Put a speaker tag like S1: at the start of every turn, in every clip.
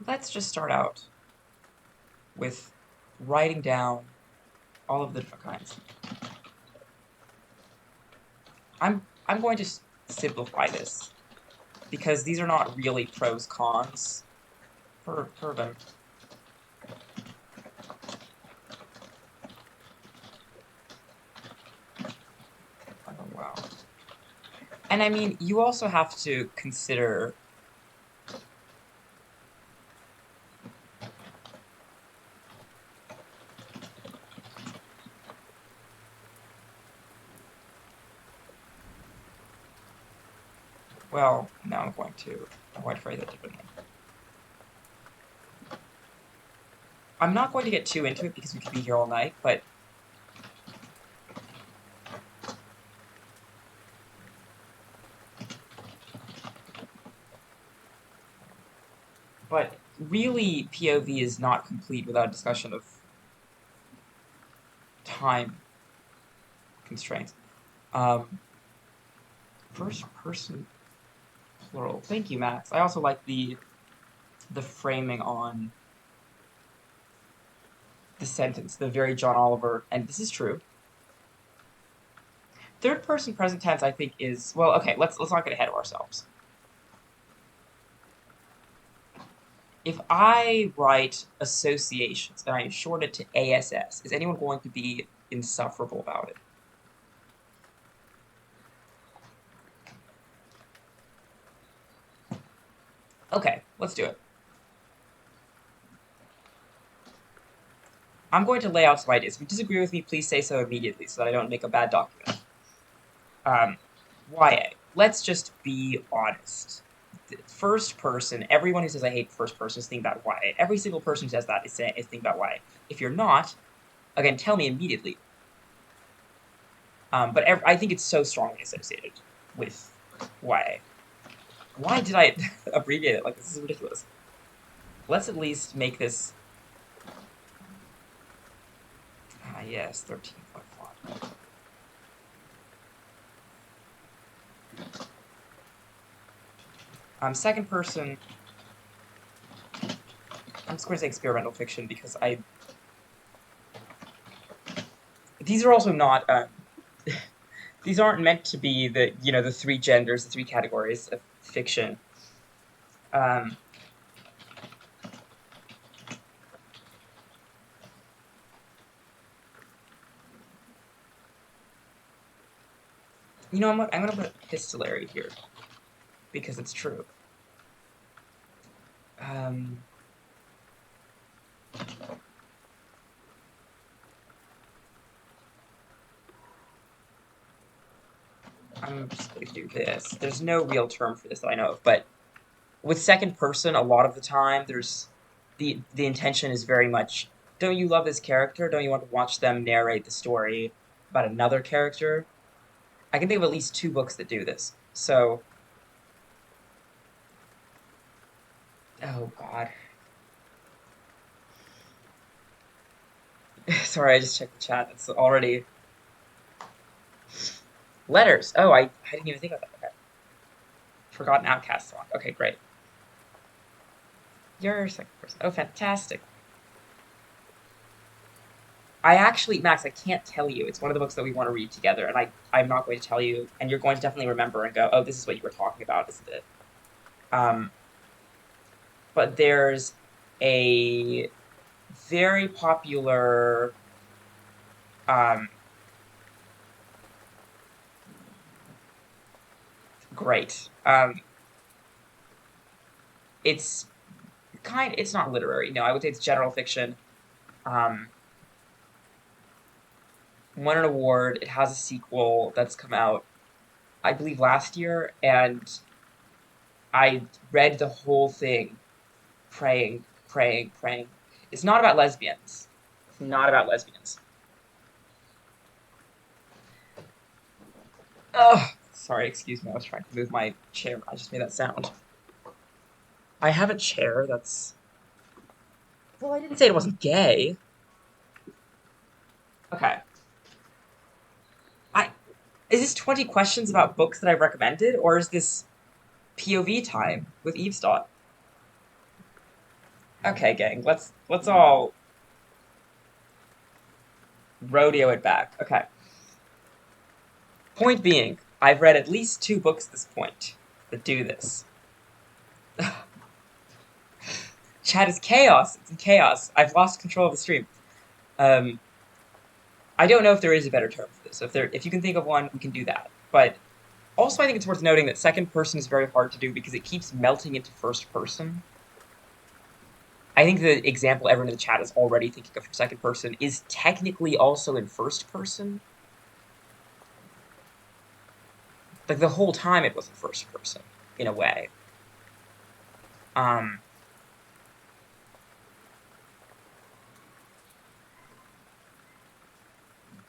S1: let's just start out with writing down all of the different kinds. I'm going to simplify this because these are not really pros cons for them. Oh wow. And I mean, you also have to consider well, now I'm going to phrase that differently. I'm not going to get too into it because we could be here all night, but really POV is not complete without a discussion of time constraints. First person plural. Thank you, Max. I also like the framing on the sentence, the very John Oliver, and this is true. Third person present tense, I think, is well. Okay, let's not get ahead of ourselves. If I write associations and I short it to ASS, is anyone going to be insufferable about it? Okay, let's do it. I'm going to lay out some ideas. If you disagree with me, please say so immediately so that I don't make a bad document. YA. Let's just be honest. First person, everyone who says I hate first person is thinking about YA. Every single person who says that is thinking about YA. If you're not, again, tell me immediately. But I think it's so strongly associated with YA. Why did I abbreviate it? Like, this is ridiculous. Let's at least make this... yes, 13.5. Second person... I'm just going to say experimental fiction because these are also not... these aren't meant to be the, the three genders, the three categories of fiction. I'm going to put epistolary here because it's true. I'm just going to do this. There's no real term for this that I know of, but with second person, a lot of the time, there's the intention is very much, don't you love this character? Don't you want to watch them narrate the story about another character? I can think of at least 2 books that do this. So, oh god. Sorry, I just checked the chat. It's already... Letters. Oh, I didn't even think about that. Okay. Forgotten Outcast song. Okay, great. You're second person. Oh, fantastic. I actually, Max, I can't tell you. It's one of the books that we want to read together, and I'm not going to tell you, and you're going to definitely remember and go, oh, this is what you were talking about, isn't it? But there's a very popular great. It's not literary. No, I would say it's general fiction. Won an award. It has a sequel that's come out, I believe, last year, and I read the whole thing, praying. It's not about lesbians. It's not about lesbians. Oh, sorry, excuse me. I was trying to move my chair. I just made that sound. I have a chair that's... Well, I didn't say it wasn't gay. Okay. Is this 20 questions about books that I've recommended, or is this POV time with Eavesdot? Okay, gang, let's all rodeo it back. Okay. Point being, I've read at least 2 books at this point that do this. Chat is chaos. It's in chaos. I've lost control of the stream. Um, I don't know if there is a better term for this. So if you can think of one, we can do that. But also, I think it's worth noting that second person is very hard to do because it keeps melting into first person. I think the example everyone in the chat is already thinking of for second person is technically also in first person. Like the whole time it was in first person, in a way. Um,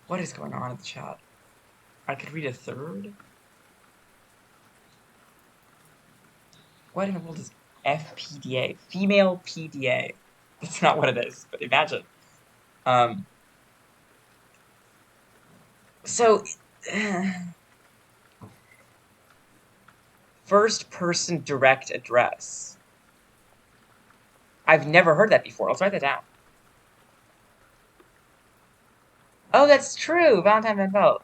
S1: what is going on in the chat? I could read a third? What in the world is FPDA? Female PDA. That's not what it is, but imagine. Um, so, first person direct address. I've never heard that before. Let's write that down. Oh, that's true. Valentine Van Pelt.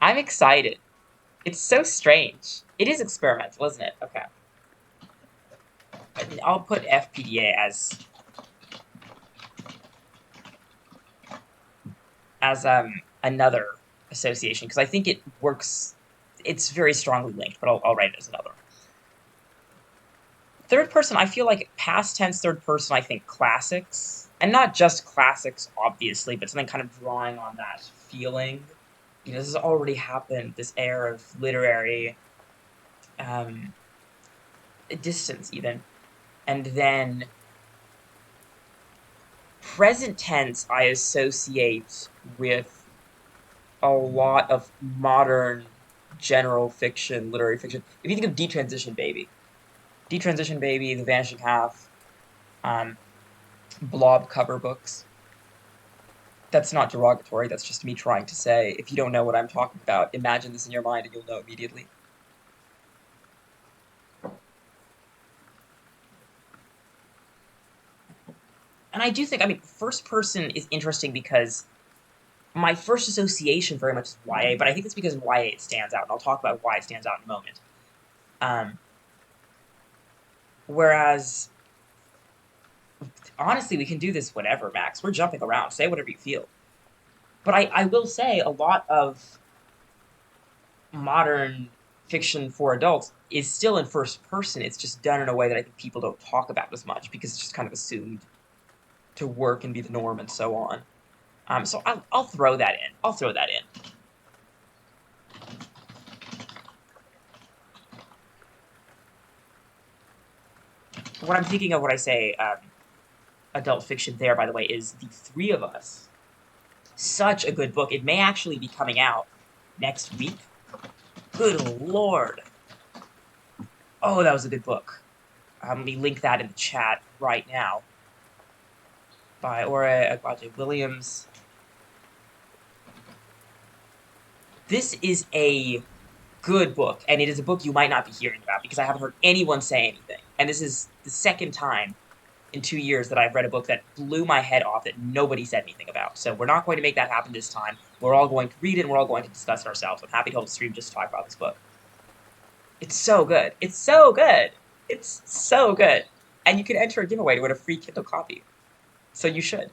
S1: I'm excited. It's so strange. It is experimental, isn't it? Okay. I'll put FPDA as another association because I think it works. It's very strongly linked, but I'll write it as another. Third person, I feel like past tense third person, I think classics. And not just classics, obviously, but something kind of drawing on that feeling. You know, this has already happened, this air of literary distance, even. And then present tense, I associate with a lot of modern general fiction, literary fiction. If you think of Detransition Baby, Detransition Baby, The Vanishing Half, um, Blob cover books. That's not derogatory, that's just me trying to say, if you don't know what I'm talking about, imagine this in your mind and you'll know immediately. And I do think, I mean, first person is interesting because my first association very much is YA, but I think it's because in YA it stands out, and I'll talk about why it stands out in a moment. Whereas, honestly, we can do this whenever, Max. We're jumping around. Say whatever you feel. But I will say a lot of modern fiction for adults is still in first person. It's just done in a way that I think people don't talk about as much because it's just kind of assumed to work and be the norm and so on. So I'll throw that in. I'll throw that in. What I'm thinking of when I say adult fiction there, by the way, is The Three of Us. Such a good book. It may actually be coming out next week. Good lord. Oh, that was a good book. Let me link that in the chat right now. By Ora Agbaje Williams. This is a good book, and it is a book you might not be hearing about because I haven't heard anyone say anything. And this is the second time in 2 years that I've read a book that blew my head off that nobody said anything about. So we're not going to make that happen this time. We're all going to read it and we're all going to discuss it ourselves. I'm happy to hold a stream just to talk about this book. It's so good. It's so good. It's so good. And you can enter a giveaway to win a free Kindle copy. So you should.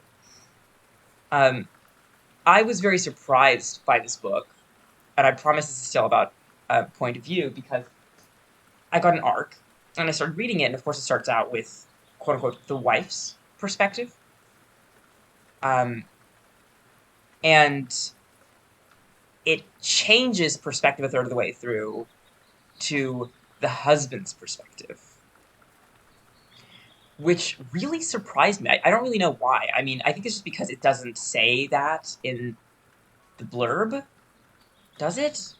S1: I was very surprised by this book, and I promise this is still about a point of view because I got an arc and I started reading it, and of course it starts out with quote unquote the wife's perspective. And it changes perspective a third of the way through to the husband's perspective, which really surprised me. I don't really know why. I mean, I think it's just because it doesn't say that in the blurb. Does it?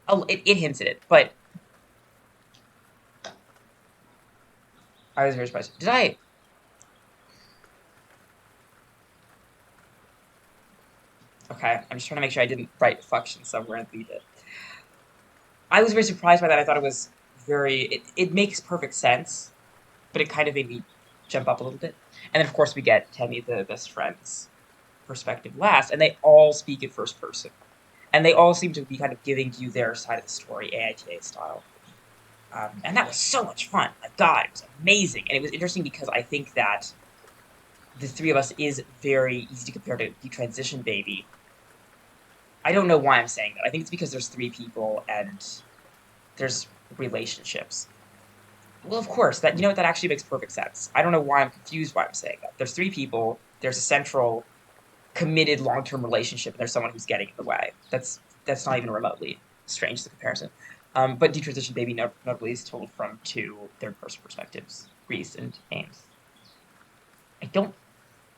S1: Oh, it hints at it, but I was very surprised. Did I? Okay, I'm just trying to make sure I didn't write function somewhere and leave it. I was very surprised by that. I thought it was very. It makes perfect sense. but it kind of made me jump up a little bit. And then, of course, we get Temmie, the best friend's perspective last, and they all speak in first person. And they all seem to be kind of giving you their side of the story, AITA style. And that was so much fun. My God, it was amazing. And it was interesting because I think that the three of us is very easy to compare to the Transition Baby. I don't know why I'm saying that. I think it's because there's three people and there's relationships. Well, of course, that that actually makes perfect sense. I don't know why I'm confused why I'm saying that. There's three people, there's a central committed long-term relationship, and there's someone who's getting in the way. That's not even remotely strange, the comparison. But Detransition Baby notably is told from two third-person perspectives, Reese and Ames. I don't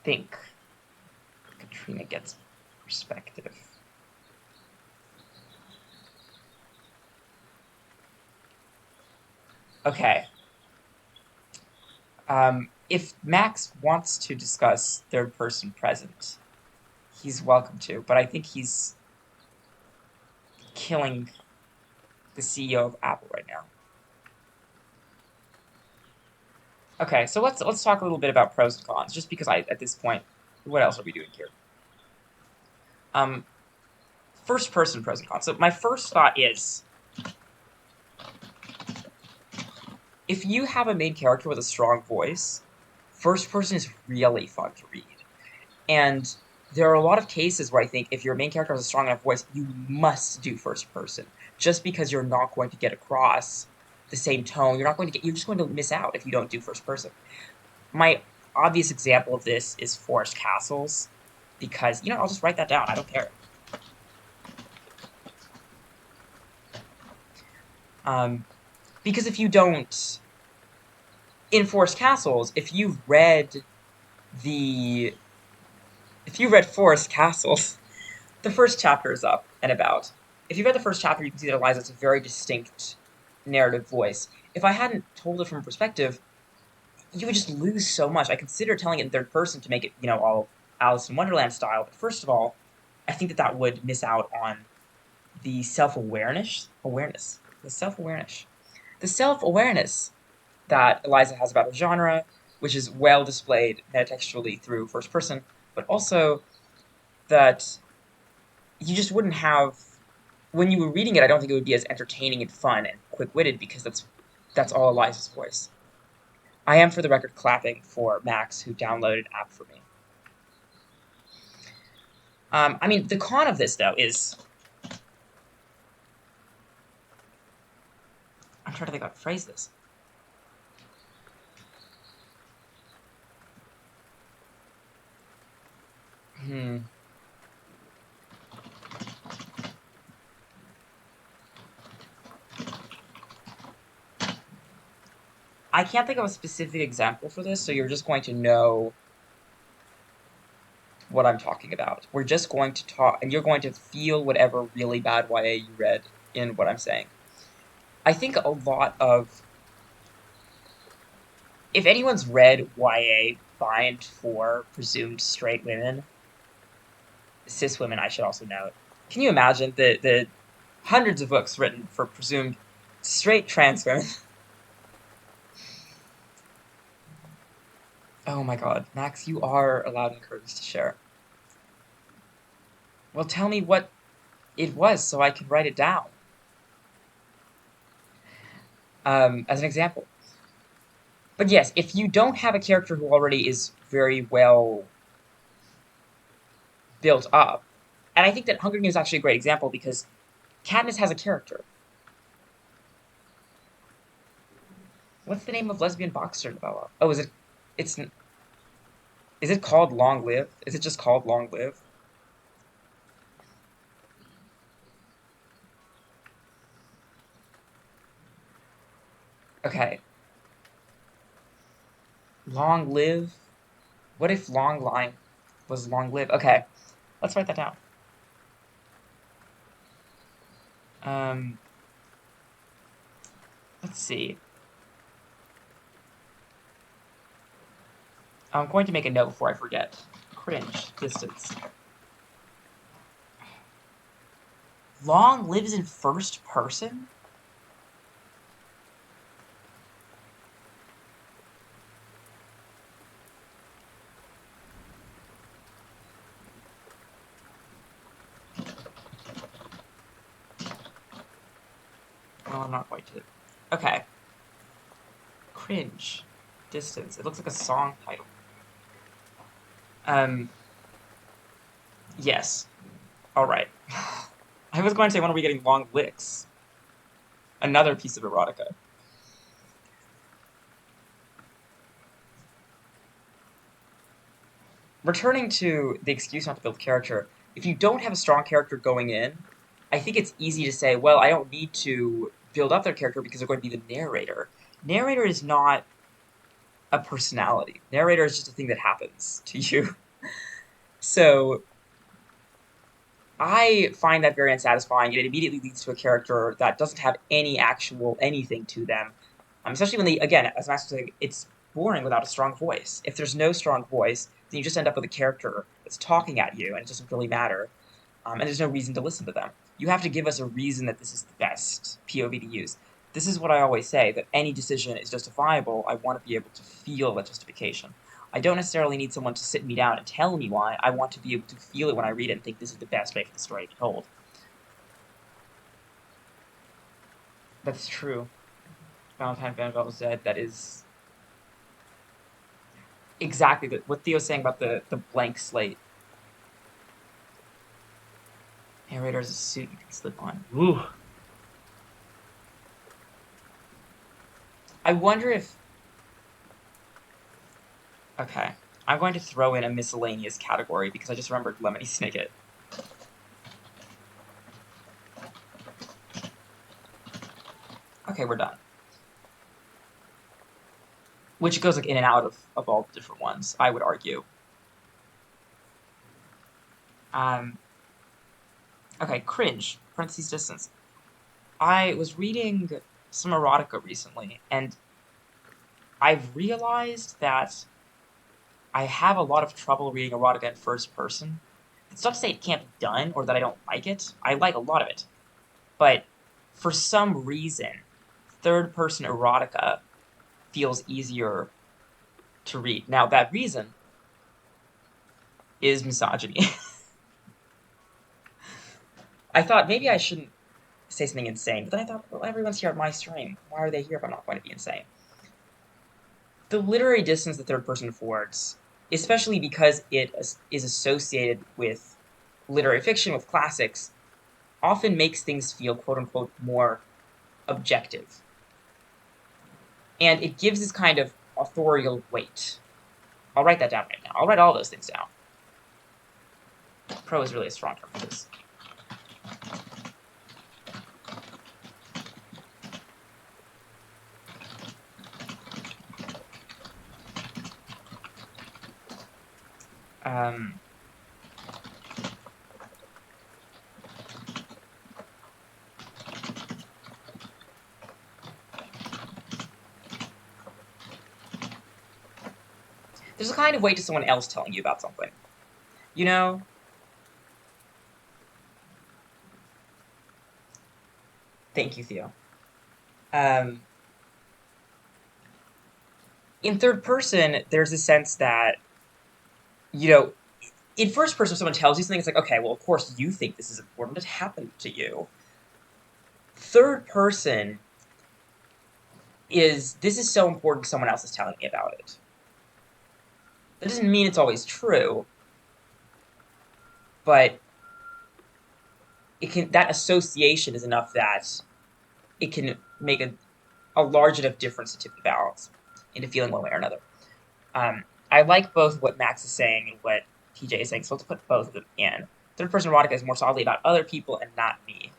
S1: think Katrina gets perspective. Okay. If Max wants to discuss third-person present, he's welcome to, but I think he's killing the CEO of Apple right now. Okay, so let's talk a little bit about pros and cons, just because at this point, what else are we doing here? First person pros and cons. So my first thought is, if you have a main character with a strong voice, first person is really fun to read. And there are a lot of cases where I think if your main character has a strong enough voice, you must do first person, just because you're not going to get across the same tone. You're just going to miss out if you don't do first person. My obvious example of this is Forest Castles, because, I'll just write that down. I don't care. Because if you don't, in Forest Castles, if you've read Forest Castles, the first chapter is up and about. If you read the first chapter, you can see that Eliza has a very distinct narrative voice. If I hadn't told it from perspective, you would just lose so much. I considered telling it in third person to make it, all Alice in Wonderland style. But first of all, I think that would miss out on the self-awareness that Eliza has about her genre, which is well displayed metatextually through first person, but also that you just wouldn't have, when you were reading it, I don't think it would be as entertaining and fun and quick-witted, because that's all Eliza's voice. I am, for the record, clapping for Max, who downloaded an app for me. The con of this, though, is, I'm trying to think how to phrase this. I can't think of a specific example for this, so you're just going to know what I'm talking about. We're just going to talk, and you're going to feel whatever really bad YA you read in what I'm saying. I think a lot of, if anyone's read YA bind for presumed straight women, cis women, I should also note, can you imagine the hundreds of books written for presumed straight trans women? Oh my god, Max, you are allowed and encouraged to share. Well, tell me what it was so I can write it down. As an example. But yes, if you don't have a character who already is very well built up, and I think that Hunger Games is actually a great example, because Katniss has a character. What's the name of lesbian boxer novella? Oh, is it called Long Live? Is it just called Long Live? Okay. Long Live? What if Long Line was Long Live? Okay, let's write that down. Let's see. I'm going to make a note before I forget. Cringe. Distance. Long lives in first person? I'm not going to. Okay. Cringe. Distance. It looks like a song title. Yes. Alright. I was going to say, when are we getting long licks? Another piece of erotica. Returning to the excuse not to build character, if you don't have a strong character going in, I think it's easy to say, well, I don't need to build up their character because they're going to be the narrator. Narrator is not a personality. Narrator is just a thing that happens to you. So I find that very unsatisfying, and it immediately leads to a character that doesn't have any actual anything to them. Especially when they, again, as Max was saying, it's boring without a strong voice. If there's no strong voice, then you just end up with a character that's talking at you, and it doesn't really matter. And there's no reason to listen to them. You have to give us a reason that this is the best POV to use. This is what I always say, that any decision is justifiable. I want to be able to feel that justification. I don't necessarily need someone to sit me down and tell me why. I want to be able to feel it when I read it and think this is the best way for the story to be told. That's true. Valentine Vanderbilt said that is exactly what Theo's saying about the blank slate. Narrator is a suit you can slip on. Ooh. I wonder if... Okay. I'm going to throw in a miscellaneous category because I just remembered Lemony Snicket. Okay, we're done. Which goes like in and out of all the different ones, I would argue. Okay, cringe, parentheses distance. I was reading some erotica recently, and I've realized that I have a lot of trouble reading erotica in first person. It's not to say it can't be done, or that I don't like it. I like a lot of it. But for some reason, third-person erotica feels easier to read. Now, that reason is misogyny. I thought maybe I shouldn't say something insane, but then I thought, well, everyone's here at my stream. Why are they here if I'm not going to be insane? The literary distance the third person affords, especially because it is associated with literary fiction, with classics, often makes things feel, quote-unquote, more objective. And it gives this kind of authorial weight. I'll write that down right now. I'll write all those things down. Pro is really a strong term for this. There's a kind of weight to someone else telling you about something. You know? Thank you, Theo. In third person, there's a sense that, you know, in first person, if someone tells you something, it's like, okay, well, of course you think this is important. It happened to you. Third person this is so important someone else is telling me about it. That doesn't mean it's always true, but that association is enough that it can make a large enough difference to tip the balance into feeling one way or another. I like both what Max is saying and what TJ is saying, so let's put both of them in. Third person erotica is more solidly about other people and not me.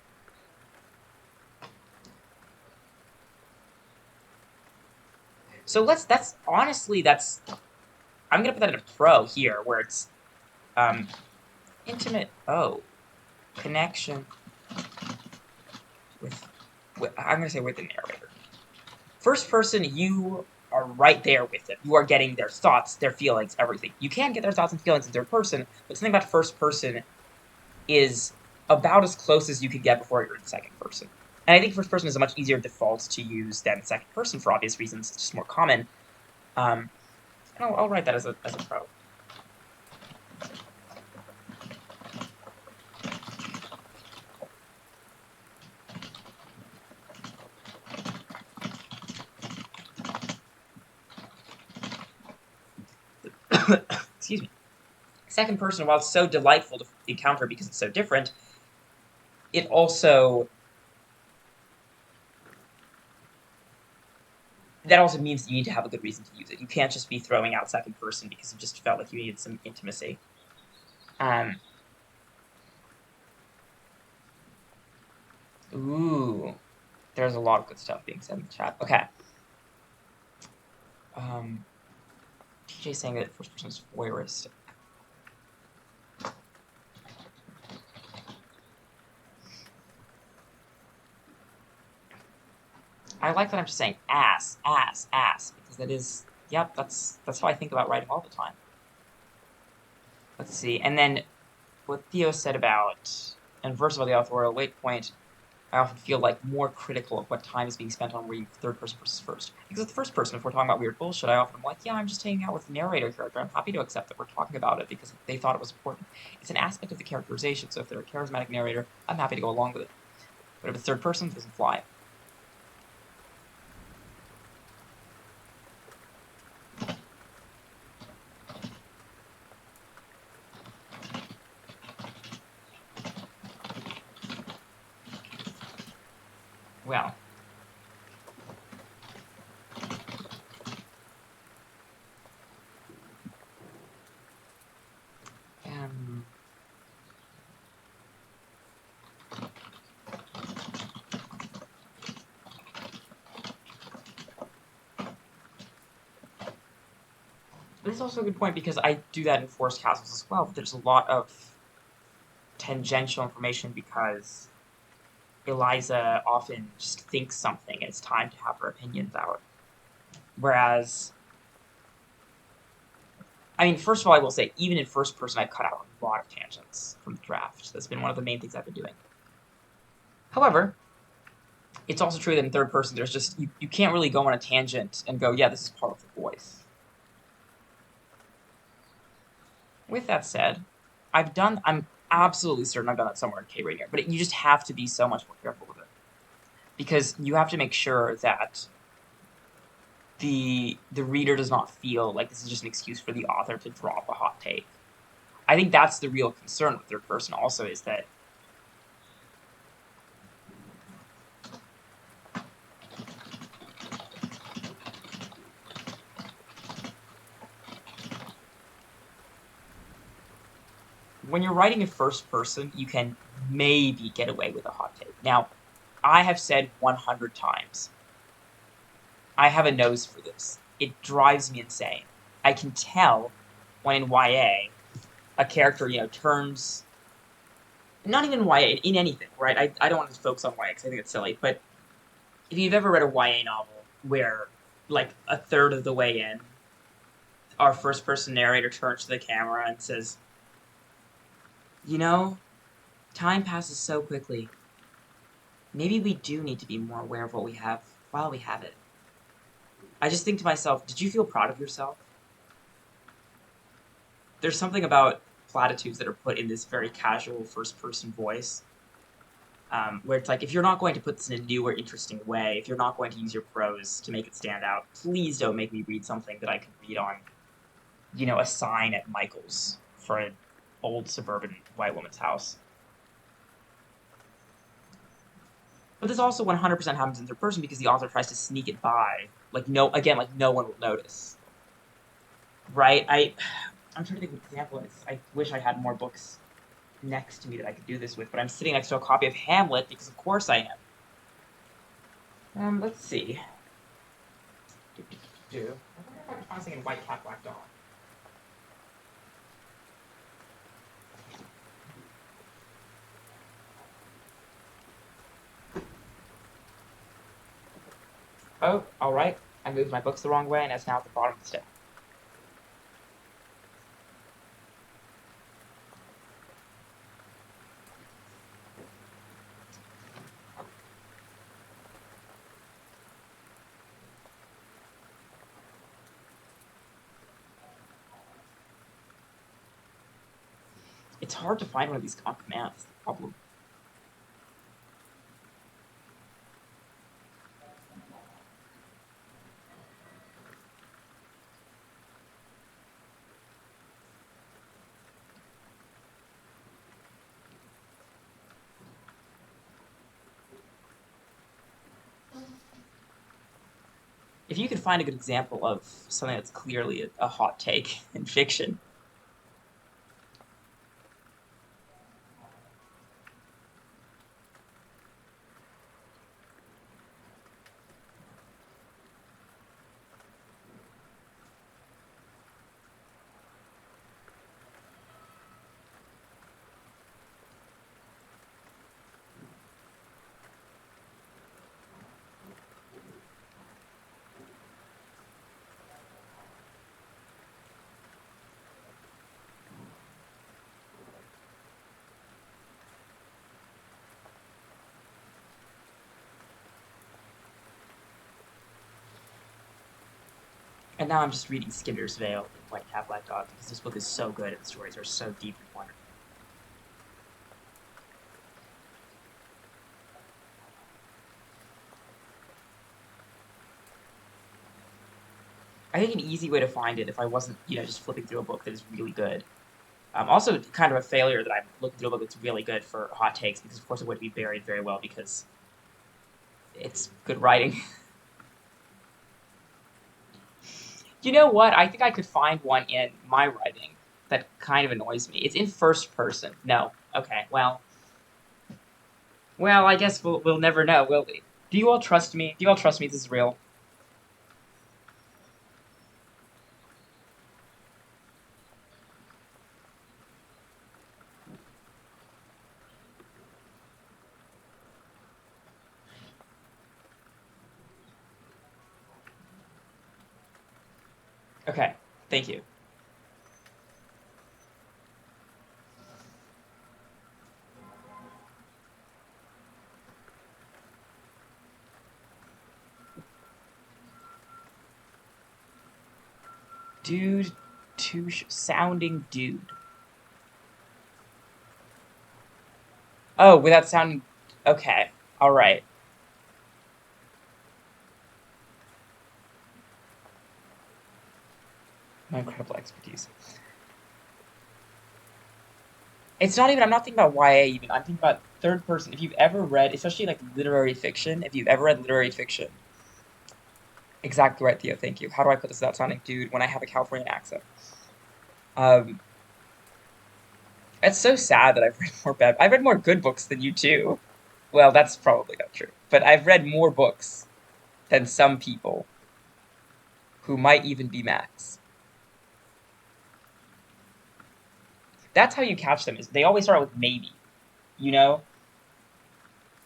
S1: So I'm gonna put that in a pro here, where it's intimate connection with I'm gonna say with the narrator. First person, you are right there with them. You are getting their thoughts, their feelings, everything. You can get their thoughts and feelings in third person, but something about first person is about as close as you could get before you're in second person. And I think first person is a much easier default to use than second person for obvious reasons. It's just more common. And I'll write that as a pro. excuse me. Second person, while it's so delightful to encounter because it's so different, it also that also means that you need to have a good reason to use it. You can't just be throwing out second person because you just felt like you needed some intimacy. Ooh, there's a lot of good stuff being said in the chat. Okay. TJ saying that first person is voyeuristic. I like that I'm just saying ass, ass, ass, because that is, yep, that's how I think about writing all the time. Let's see, and then what Theo said about, and first of all, the authorial weight point, I often feel like more critical of what time is being spent on reading third person versus first. Because with the first person, if we're talking about weird bullshit, I often am like, yeah, I'm just hanging out with the narrator character. I'm happy to accept that we're talking about it because they thought it was important. It's an aspect of the characterization, so if they're a charismatic narrator, I'm happy to go along with it. But if it's third person, it doesn't fly. Well. This is also a good point because I do that in Forest Castles as well. But there's a lot of tangential information because Eliza often just thinks something and it's time to have her opinions out. Whereas, I mean, first of all, I will say, even in first person, I've cut out a lot of tangents from the draft. That's been one of the main things I've been doing. However, it's also true that in third person, there's just, you can't really go on a tangent and go, yeah, this is part of the voice. With that said, I'm absolutely certain I've done that somewhere in K-Rainier, but you just have to be so much more careful with it. Because you have to make sure that the reader does not feel like this is just an excuse for the author to drop a hot take. I think that's the real concern with third person also, is that when you're writing in first person, you can maybe get away with a hot take. Now, I have said 100 times, I have a nose for this. It drives me insane. I can tell when in YA, a character, turns, not even YA, in anything, right? I don't want to focus on YA because I think it's silly, but if you've ever read a YA novel where, like, a third of the way in, our first-person narrator turns to the camera and says, time passes so quickly. Maybe we do need to be more aware of what we have while we have it. I just think to myself, did you feel proud of yourself? There's something about platitudes that are put in this very casual first-person voice, where it's like, if you're not going to put this in a new or interesting way, if you're not going to use your prose to make it stand out, please don't make me read something that I could read on, a sign at Michael's for an old suburban white woman's house. But this also 100% happens in third person because the author tries to sneak it by. No one will notice. Right? I'm trying to think of an example. I wish I had more books next to me that I could do this with, but I'm sitting next to a copy of Hamlet because of course I am. Let's see. I wonder if I can find something in White Cat, Black Dog. Oh, alright. I moved my books the wrong way and it's now at the bottom of the stack. It's hard to find one of these on command. That's the problem. If you could find a good example of something that's clearly a hot take in fiction. And now I'm just reading Skinner's Veil in White Cat Black Dog because this book is so good and the stories are so deep and wonderful. I think an easy way to find it if I wasn't, just flipping through a book that is really good. Also, kind of a failure that I'm looking through a book that's really good for hot takes because, of course, it would be buried very well because it's good writing. You know what? I think I could find one in my writing that kind of annoys me. It's in first person. No. Okay. Well, I guess we'll never know, will we? Do you all trust me? Do you all trust me this is real? Okay. Thank you. Dude, sounding dude. Oh, without sounding. Okay. All right. My incredible expertise. It's not even. I'm not thinking about YA even. I'm thinking about third person. If you've ever read, especially like literary fiction, if you've ever read literary fiction, exactly right, Theo. Thank you. How do I put this without sounding dude when I have a Californian accent? Um, it's so sad that I've read more bad. I've read more good books than you too. Well, that's probably not true. But I've read more books than some people who might even be Max. That's how you catch them. Is they always start with maybe. You know,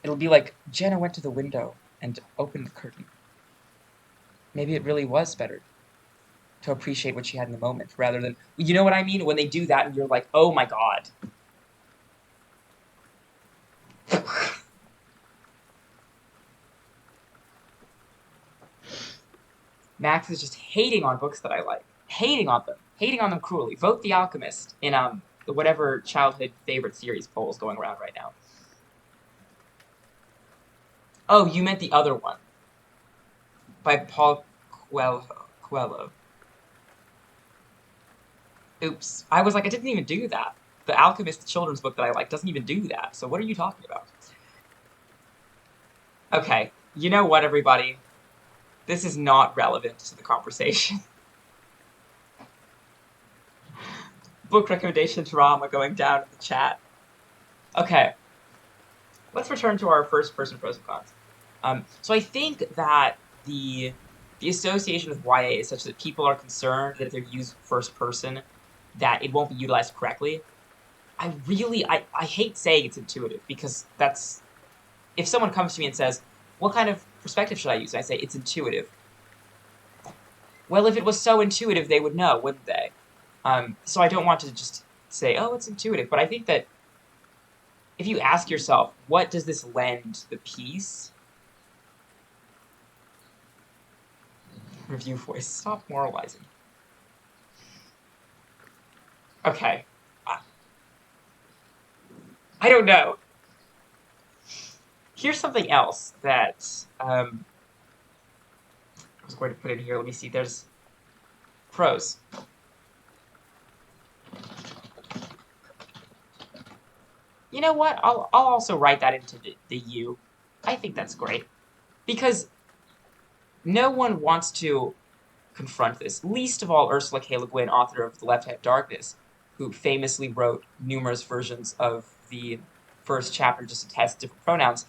S1: it'll be like Jenna went to the window and opened the curtain. Maybe it really was better to appreciate what she had in the moment rather than you know what I mean when they do that and you're like, oh my god. Max is just hating on books that I like, hating on them cruelly. Vote The Alchemist in whatever childhood favorite series poll is going around right now. Oh, you meant the other one by Paul Coelho. Oops, I was like, I didn't even do that. The Alchemist children's book that I like doesn't even do that. So what are you talking about? Okay, you know what, everybody? This is not relevant to the conversation. Book recommendation drama going down in the chat. Okay, let's return to our first person pros and cons. So I think that the association with YA is such that people are concerned that if they're used first person, that it won't be utilized correctly. I hate saying it's intuitive because that's if someone comes to me and says, what kind of perspective should I use? And I say, it's intuitive. Well, if it was so intuitive, they would know, wouldn't they? So I don't want to just say, oh, it's intuitive. But I think that if you ask yourself, what does this lend the piece? Review voice, stop moralizing. Okay. I don't know. Here's something else that I was going to put in here. Let me see. There's pros. You know what? I'll also write that into the U. I think that's great. Because no one wants to confront this. Least of all Ursula K. Le Guin, author of The Left Hand Darkness, who famously wrote numerous versions of the first chapter just to test different pronouns.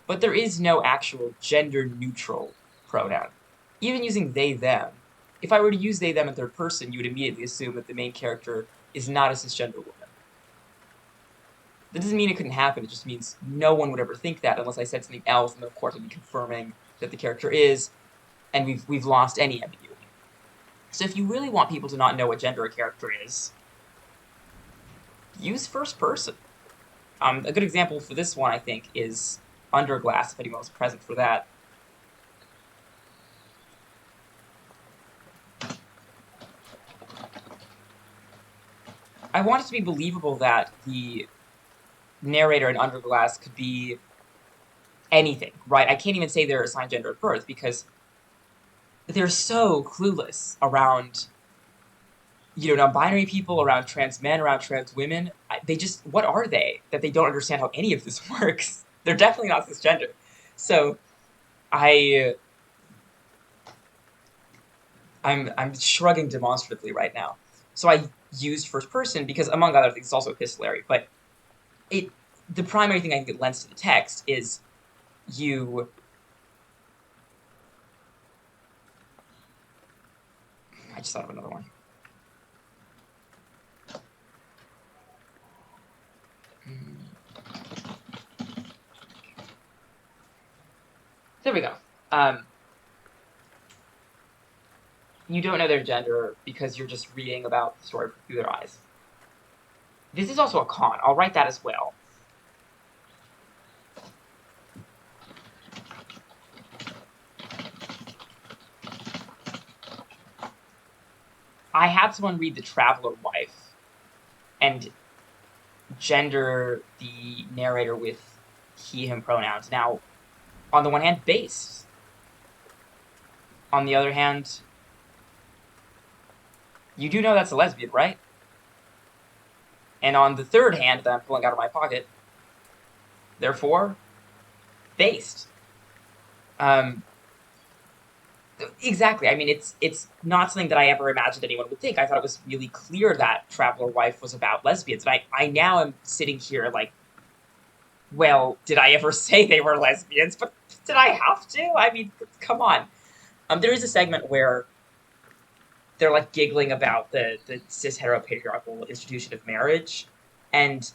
S1: But there is no actual gender-neutral pronoun. Even using they, them, if I were to use they, them in third person, you would immediately assume that the main character is not a cisgender woman. That doesn't mean it couldn't happen, it just means no one would ever think that unless I said something else, and then of course I'd be confirming that the character is, and we've lost any ambiguity. So if you really want people to not know what gender a character is, use first person. A good example for this one, I think, is Underglass, if anyone was present for that. I want it to be believable that the narrator in Underglass could be anything, right? I can't even say they're assigned gender at birth because they're so clueless around, non-binary people, around trans men, around trans women. They just, what are they that they don't understand how any of this works? They're definitely not cisgender. So I'm shrugging demonstratively right now. So I used first person because, among other things, it's also epistolary. But the primary thing I think it lends to the text is you. I just thought of another one. There we go. You don't know their gender because you're just reading about the story through their eyes. This is also a con. I'll write that as well. I had someone read The Traveler Wife and gender the narrator with he, him pronouns. Now, on the one hand, based. On the other hand, you do know that's a lesbian, right? And on the third hand that I'm pulling out of my pocket, therefore, based. Exactly. I mean, it's not something that I ever imagined anyone would think. I thought it was really clear that Traveler Wife was about lesbians. And I now am sitting here like, well, did I ever say they were lesbians? But did I have to? I mean, come on. There is a segment where they're like giggling about the cis heteropatriarchal institution of marriage, and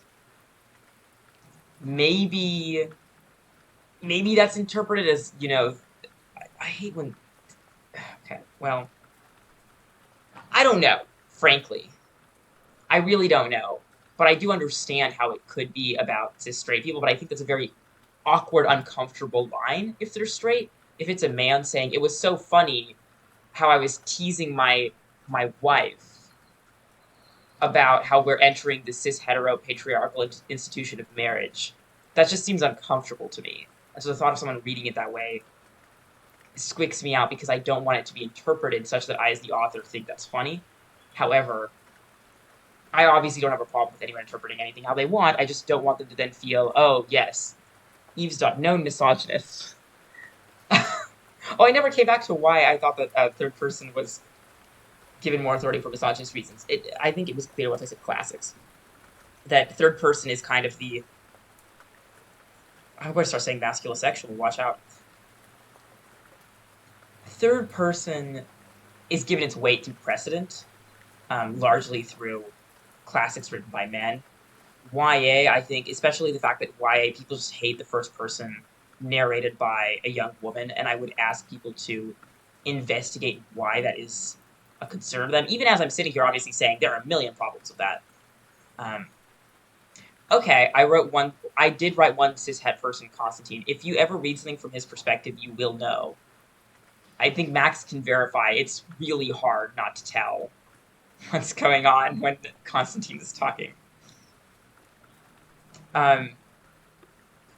S1: maybe that's interpreted as, I hate when. Okay, well, I don't know, frankly. I really don't know. But I do understand how it could be about cis straight people, but I think that's a very awkward, uncomfortable line if they're straight. If it's a man saying, it was so funny how I was teasing my wife about how we're entering the cis hetero patriarchal institution of marriage, that just seems uncomfortable to me. And so the thought of someone reading it that way squicks me out because I don't want it to be interpreted such that I, as the author, think that's funny. However, I obviously don't have a problem with anyone interpreting anything how they want. I just don't want them to then feel, oh, yes, eavesdropping, misogynist. Oh, I never came back to why I thought that third person was given more authority for misogynist reasons. I think it was clear once I said classics that third person is kind of the. I'm going to start saying masculosexual. Watch out. Third person is given its weight through precedent, largely through classics written by men. YA, I think, especially the fact that YA people just hate the first person narrated by a young woman, and I would ask people to investigate why that is a concern to them, even as I'm sitting here obviously saying there are a million problems with that. Okay, I did write one cishet person, Constantine. If you ever read something from his perspective, you will know. I think Max can verify it's really hard not to tell what's going on when Constantine is talking.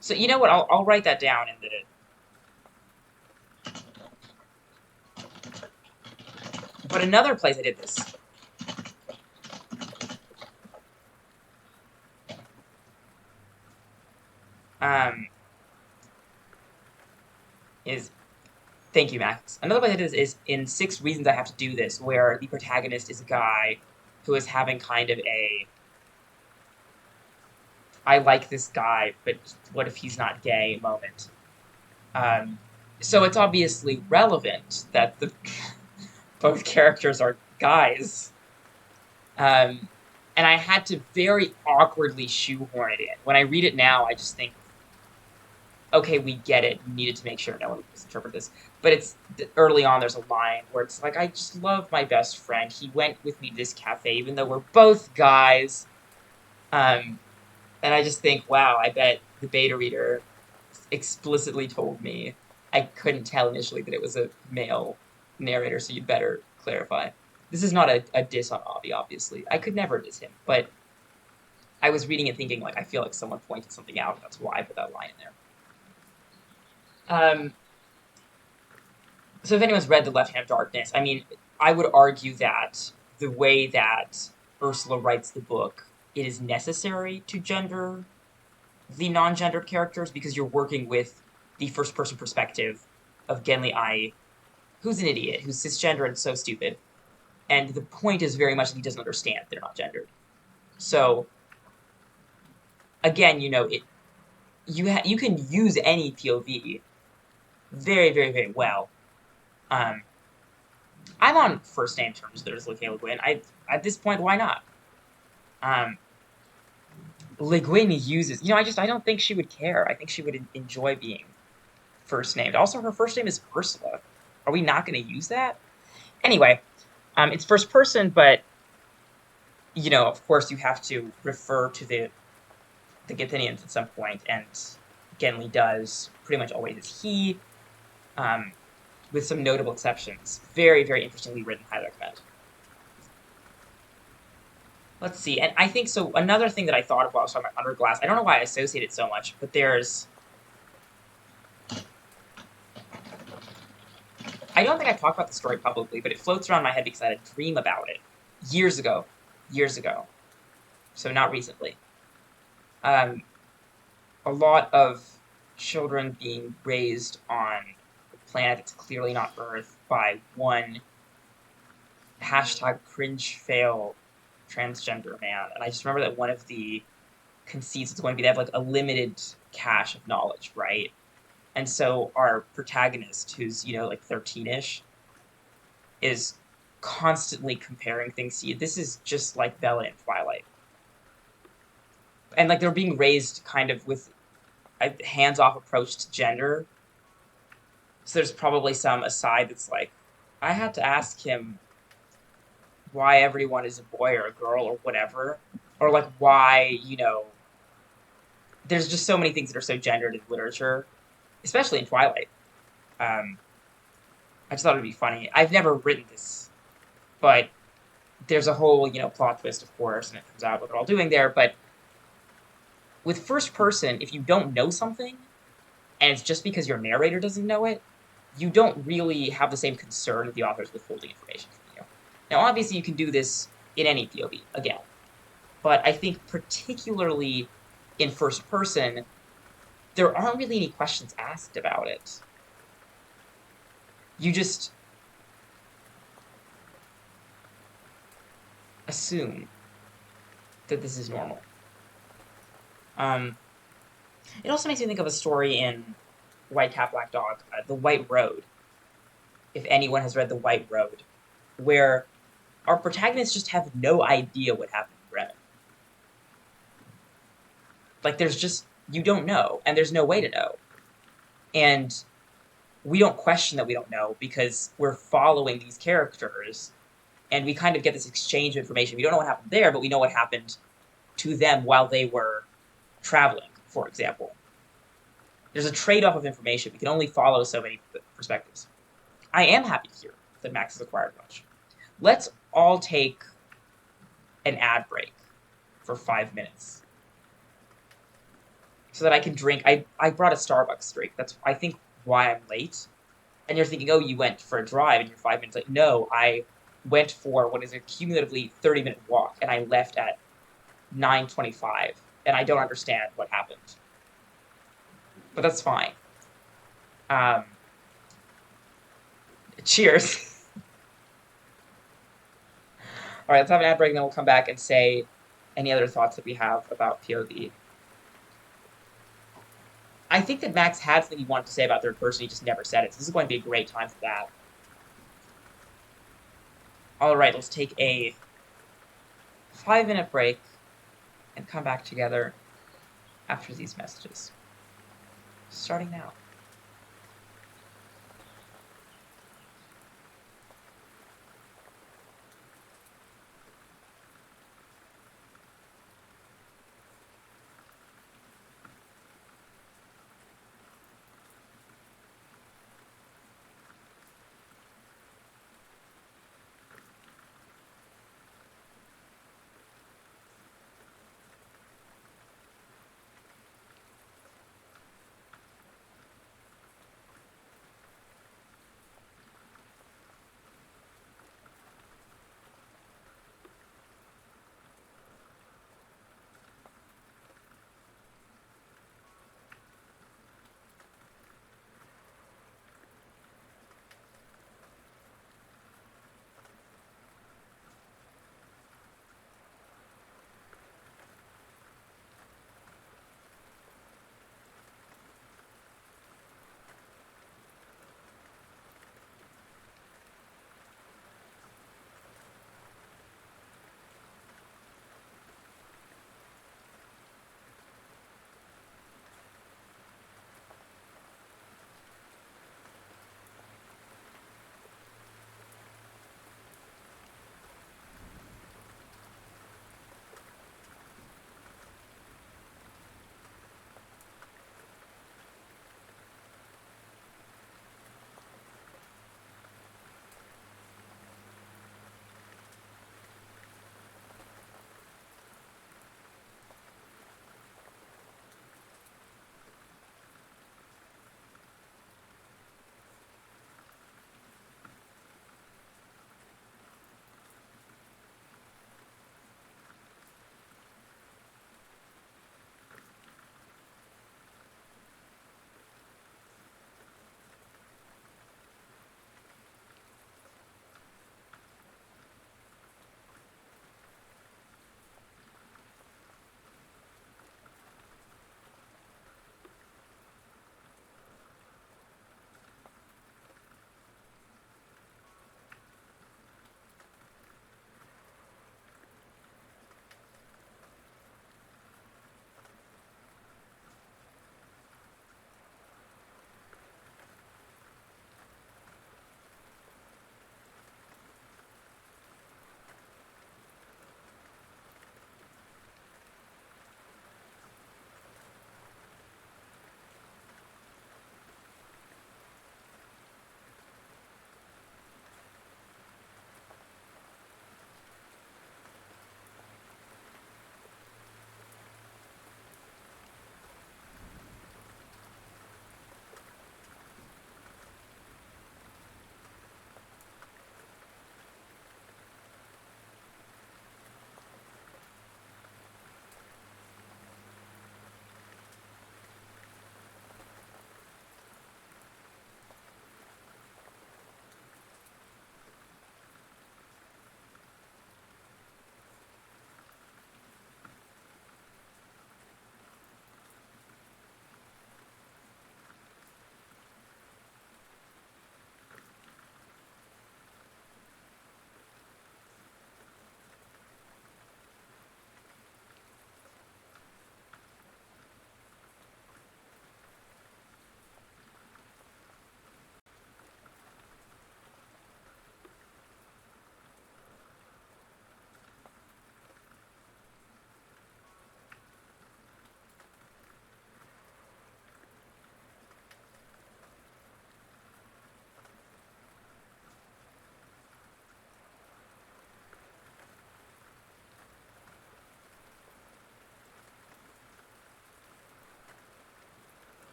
S1: So you know what? I'll write that down in the. But another place I did this. Is Thank you, Max. Another way to do this is in 6 Reasons I Have to Do This, where the protagonist is a guy who is having kind of a I like this guy, but what if he's not gay moment. Um, so it's obviously relevant that the both characters are guys. Um, and I had to very awkwardly shoehorn it in. When I read it now, I just think, okay, we get it. You needed to make sure no one misinterpret this. But it's early on. There's a line where it's like, I just love my best friend. He went with me to this cafe, even though we're both guys. Um, and I just think, wow, I bet the beta reader explicitly told me I couldn't tell initially that it was a male narrator, so you'd better clarify. This is not a diss on Avi, obviously. I could never diss him, but I was reading it thinking, like, I feel like someone pointed something out. That's why I put that line in there. So if anyone's read The Left Hand of Darkness, I mean, I would argue that the way that Ursula writes the book, it is necessary to gender the non-gendered characters because you're working with the first-person perspective of Genli Ai, who's an idiot, who's cisgender and so stupid. And the point is very much that he doesn't understand they're not gendered. So, again, you can use any POV very, very, very well. I'm on first name terms with Ursula K. Le Guin. At this point, why not? Le Guin uses, I don't think she would care. I think she would enjoy being first named. Also, her first name is Ursula. Are we not going to use that? Anyway, it's first person, but of course, you have to refer to the Githinians at some point, and Genli does pretty much always as he, with some notable exceptions. Very, very interestingly written. Highly recommend. Let's see, and I think so. Another thing that I thought of while I was talking about Under Glass, I don't know why I associate it so much, but I don't think I talked about the story publicly, but it floats around my head because I had a dream about it years ago. So not recently. A lot of children being raised on a planet that's clearly not Earth by one #cringefail transgender man. And I just remember that one of the conceits is going to be they have like a limited cache of knowledge, right? And so our protagonist, who's, like 13-ish, is constantly comparing things to you. This is just like Bella in Twilight. And like they're being raised kind of with a hands-off approach to gender. So there's probably some aside that's like, I had to ask him why everyone is a boy or a girl or whatever. Or like why, there's just so many things that are so gendered in literature, especially in Twilight. I just thought it'd be funny. I've never written this, but there's a whole, plot twist, of course, and it comes out what they're all doing there. But with first person, if you don't know something, and it's just because your narrator doesn't know it, you don't really have the same concern that the author's withholding information from you. Now, obviously, you can do this in any POV, again. But I think particularly in first person, there aren't really any questions asked about it. You just assume that this is normal. It also makes me think of a story in White Cat, Black Dog, The White Road, if anyone has read The White Road, where our protagonists just have no idea what happened to Bremen. Like, you don't know, and there's no way to know. And we don't question that we don't know, because we're following these characters, and we kind of get this exchange of information. We don't know what happened there, but we know what happened to them while they were traveling, for example. There's a trade-off of information. We can only follow so many perspectives. I am happy to hear that Max has acquired much. Let's all take an ad break for 5 minutes so that I can drink. I brought a Starbucks drink. That's, I think, why I'm late. And you're thinking, oh, you went for a drive and you're 5 minutes late. No, I went for what is a cumulatively 30-minute walk, and I left at 9:25, and I don't understand what happened. But that's fine. Cheers. All right, let's have an ad break, and then we'll come back and say any other thoughts that we have about POV. I think that Max had something he wanted to say about third person. He just never said it. So this is going to be a great time for that. All right, let's take a 5-minute break and come back together after these messages. Starting now.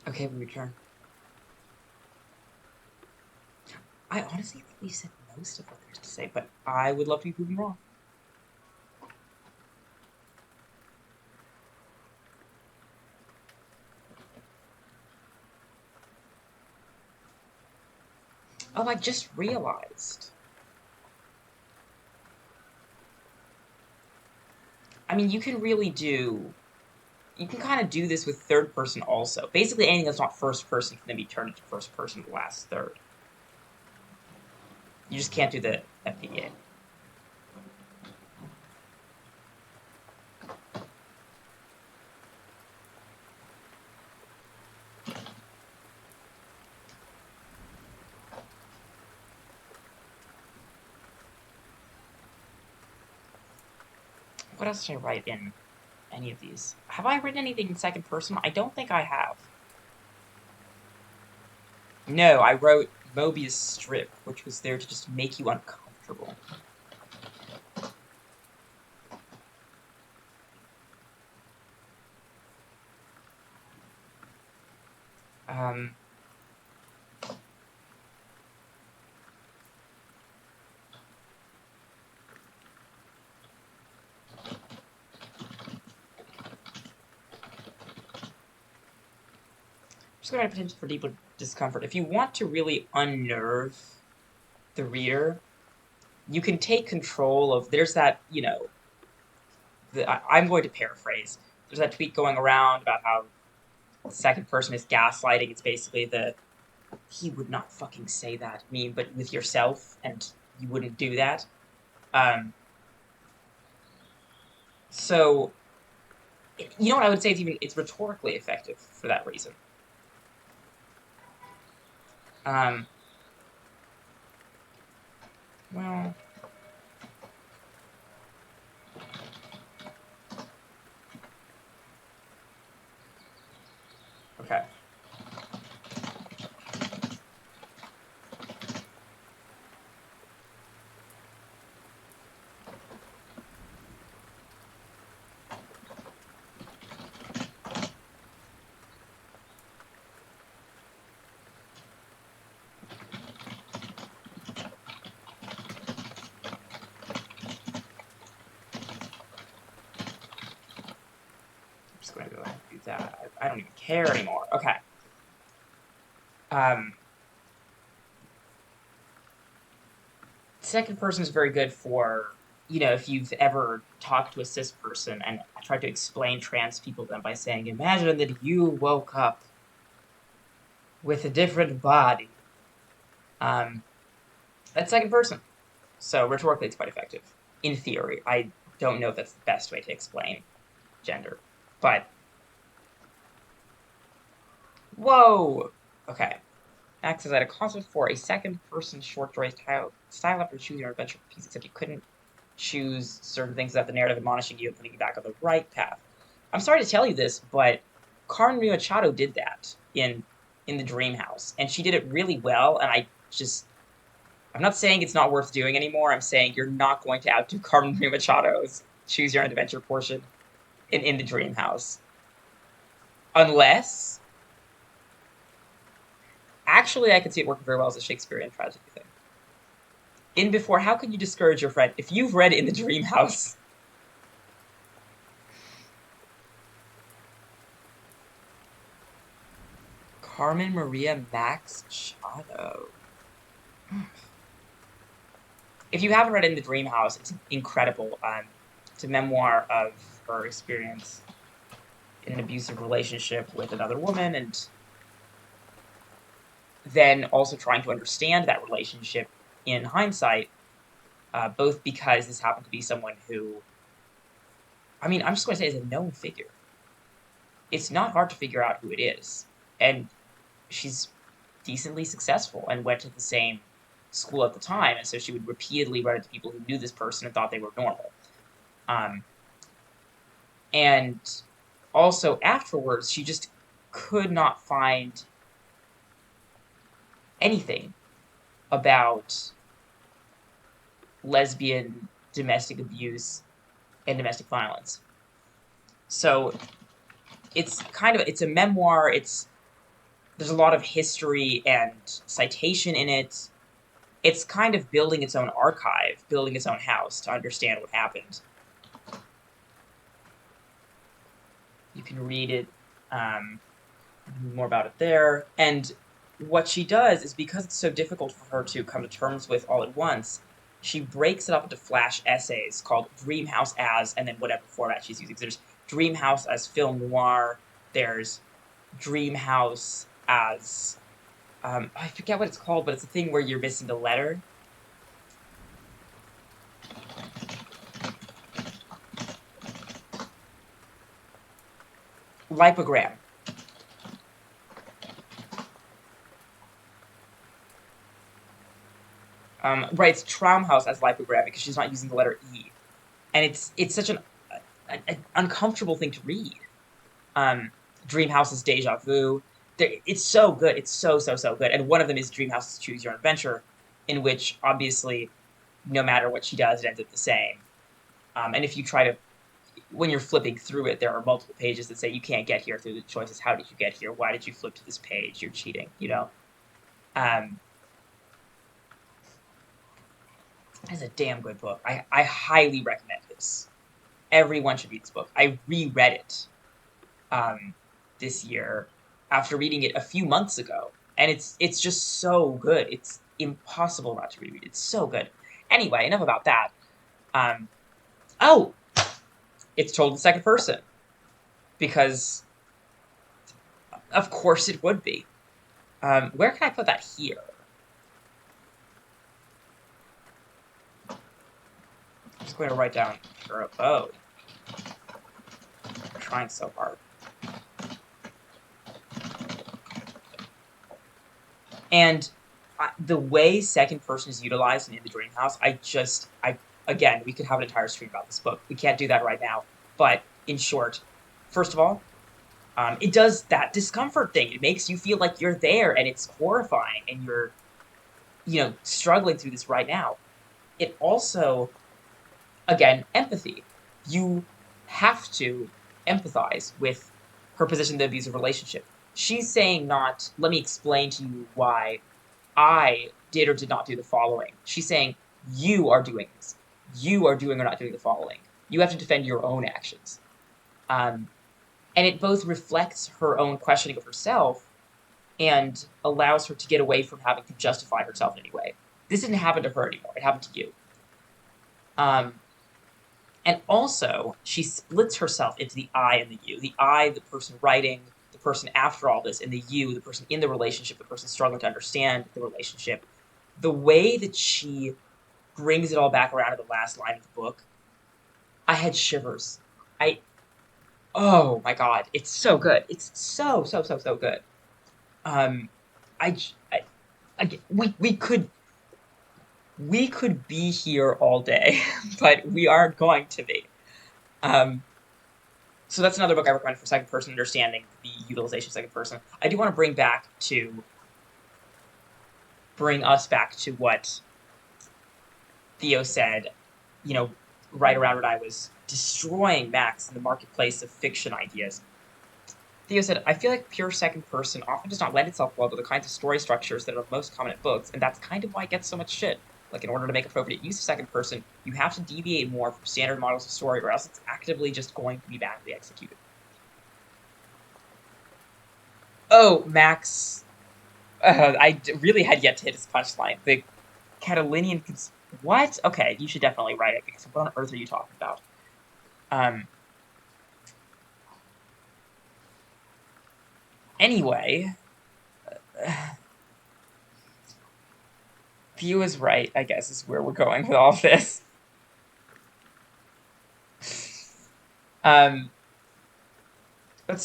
S1: Okay, we return. I honestly think we said most of what there's to say, but I would love to be proven wrong. Oh, I just realized. I mean, you can really do. You can kind of do this with third person also. Basically, anything that's not first person can then be turned into first person the last third. You just can't do the FPA. What else did I write in any of these? Have I written anything in second person? I don't think I have. No, I wrote Mobius strip, which was there to just make you uncomfortable. Um, just going to potential for deeper discomfort. If you want to really unnerve the reader, you can take control of. There's that, I'm going to paraphrase. There's that tweet going around about how the second person is gaslighting. It's basically the he would not fucking say that meme, but with yourself, and you wouldn't do that. Um, so, you know what I would say? It's rhetorically effective for that reason. Um, well, okay. I'm just going to go ahead and do that. I don't even care anymore. Okay. Second person is very good for, if you've ever talked to a cis person and tried to explain trans people to them by saying, imagine that you woke up with a different body. That's second person. So rhetorically, it's quite effective. In theory. I don't know if that's the best way to explain gender. But, whoa! Okay. Acts as at a concept for a second-person short story style after choosing your adventure piece, except you couldn't choose certain things without the narrative admonishing you and putting you back on the right path. I'm sorry to tell you this, but Carmen Maria Machado did that in the Dream House, and she did it really well. And I'm not saying it's not worth doing anymore. I'm saying you're not going to outdo Carmen Maria Machado's Choose Your Own Adventure portion in the Dream House, unless actually I could see it working very well as a Shakespearean tragedy thing. In Before, how can you discourage your friend if you've read In the Dream House? Carmen Maria Machado. If you haven't read In the Dream House, it's incredible. It's a memoir of her experience in an abusive relationship with another woman, and then also trying to understand that relationship in hindsight, both because this happened to be someone who, I'm just going to say, is a known figure. It's not hard to figure out who it is, and she's decently successful and went to the same school at the time, and so she would repeatedly write to people who knew this person and thought they were normal. And also afterwards, she just could not find anything about lesbian domestic abuse and domestic violence. So it's a memoir. It's there's a lot of history and citation in it. It's kind of building its own archive, building its own house to understand what happened. You can read it, more about it there. And what she does is, because it's so difficult for her to come to terms with all at once, she breaks it up into flash essays called Dreamhouse as, and then whatever format she's using. So there's Dreamhouse as film noir, there's Dreamhouse as, I forget what it's called, but it's a thing where you're missing the letter. Lipogram. Right, it's Traumhaus as lipogram because she's not using the letter E, and it's such an uncomfortable thing to read. Dreamhouse is Deja Vu. It's so good. It's so good. And one of them is Dreamhouse's Choose Your Own Adventure, in which obviously, no matter what she does, it ends up the same. And if you try to, when you're flipping through it, there are multiple pages that say you can't get here through the choices. How did you get here? Why did you flip to this page? You're cheating. You know. It's a damn good book. I highly recommend this. Everyone should read this book. I reread it this year after reading it a few months ago, and it's just so good. It's impossible not to reread. It's so good. Anyway, enough about that. Oh, it's told in second person, because of course it would be. Where can I put that here? I'm just going to write down her abode. I'm trying so hard. And the way second person is utilized in the Dream House, again, we could have an entire stream about this book. We can't do that right now. But in short, first of all, it does that discomfort thing. It makes you feel like you're there, and it's horrifying, and you're, struggling through this right now. It also, again, empathy. You have to empathize with her position in the abusive relationship. She's saying not, let me explain to you why I did or did not do the following. She's saying, you are doing this. You are doing or not doing the following. You have to defend your own actions. And it both reflects her own questioning of herself and allows her to get away from having to justify herself in any way. This didn't happen to her anymore. It happened to you. And also, she splits herself into the I and the you. The I, the person writing, the person after all this, and the you, the person in the relationship, the person struggling to understand the relationship. The way that she brings it all back around to the last line of the book, I had shivers. Oh my god, it's so good. It's so good. We could be here all day, but we aren't going to be. So that's another book I recommend for second person understanding the utilization of second person. I do want to bring us back to what Theo said, right around when I was destroying Max in the marketplace of fiction ideas. Theo said, I feel like pure second person often does not lend itself well to the kinds of story structures that are most common in books, and that's kind of why it gets so much shit. Like, in order to make appropriate use of second person, you have to deviate more from standard models of story, or else it's actively just going to be badly executed. Oh, Max. I really had yet to hit his punchline. The Catalinian... What? Okay, you should definitely write it, because what on earth are you talking about? Anyway... Theo is right, I guess, is where we're going with all this. That's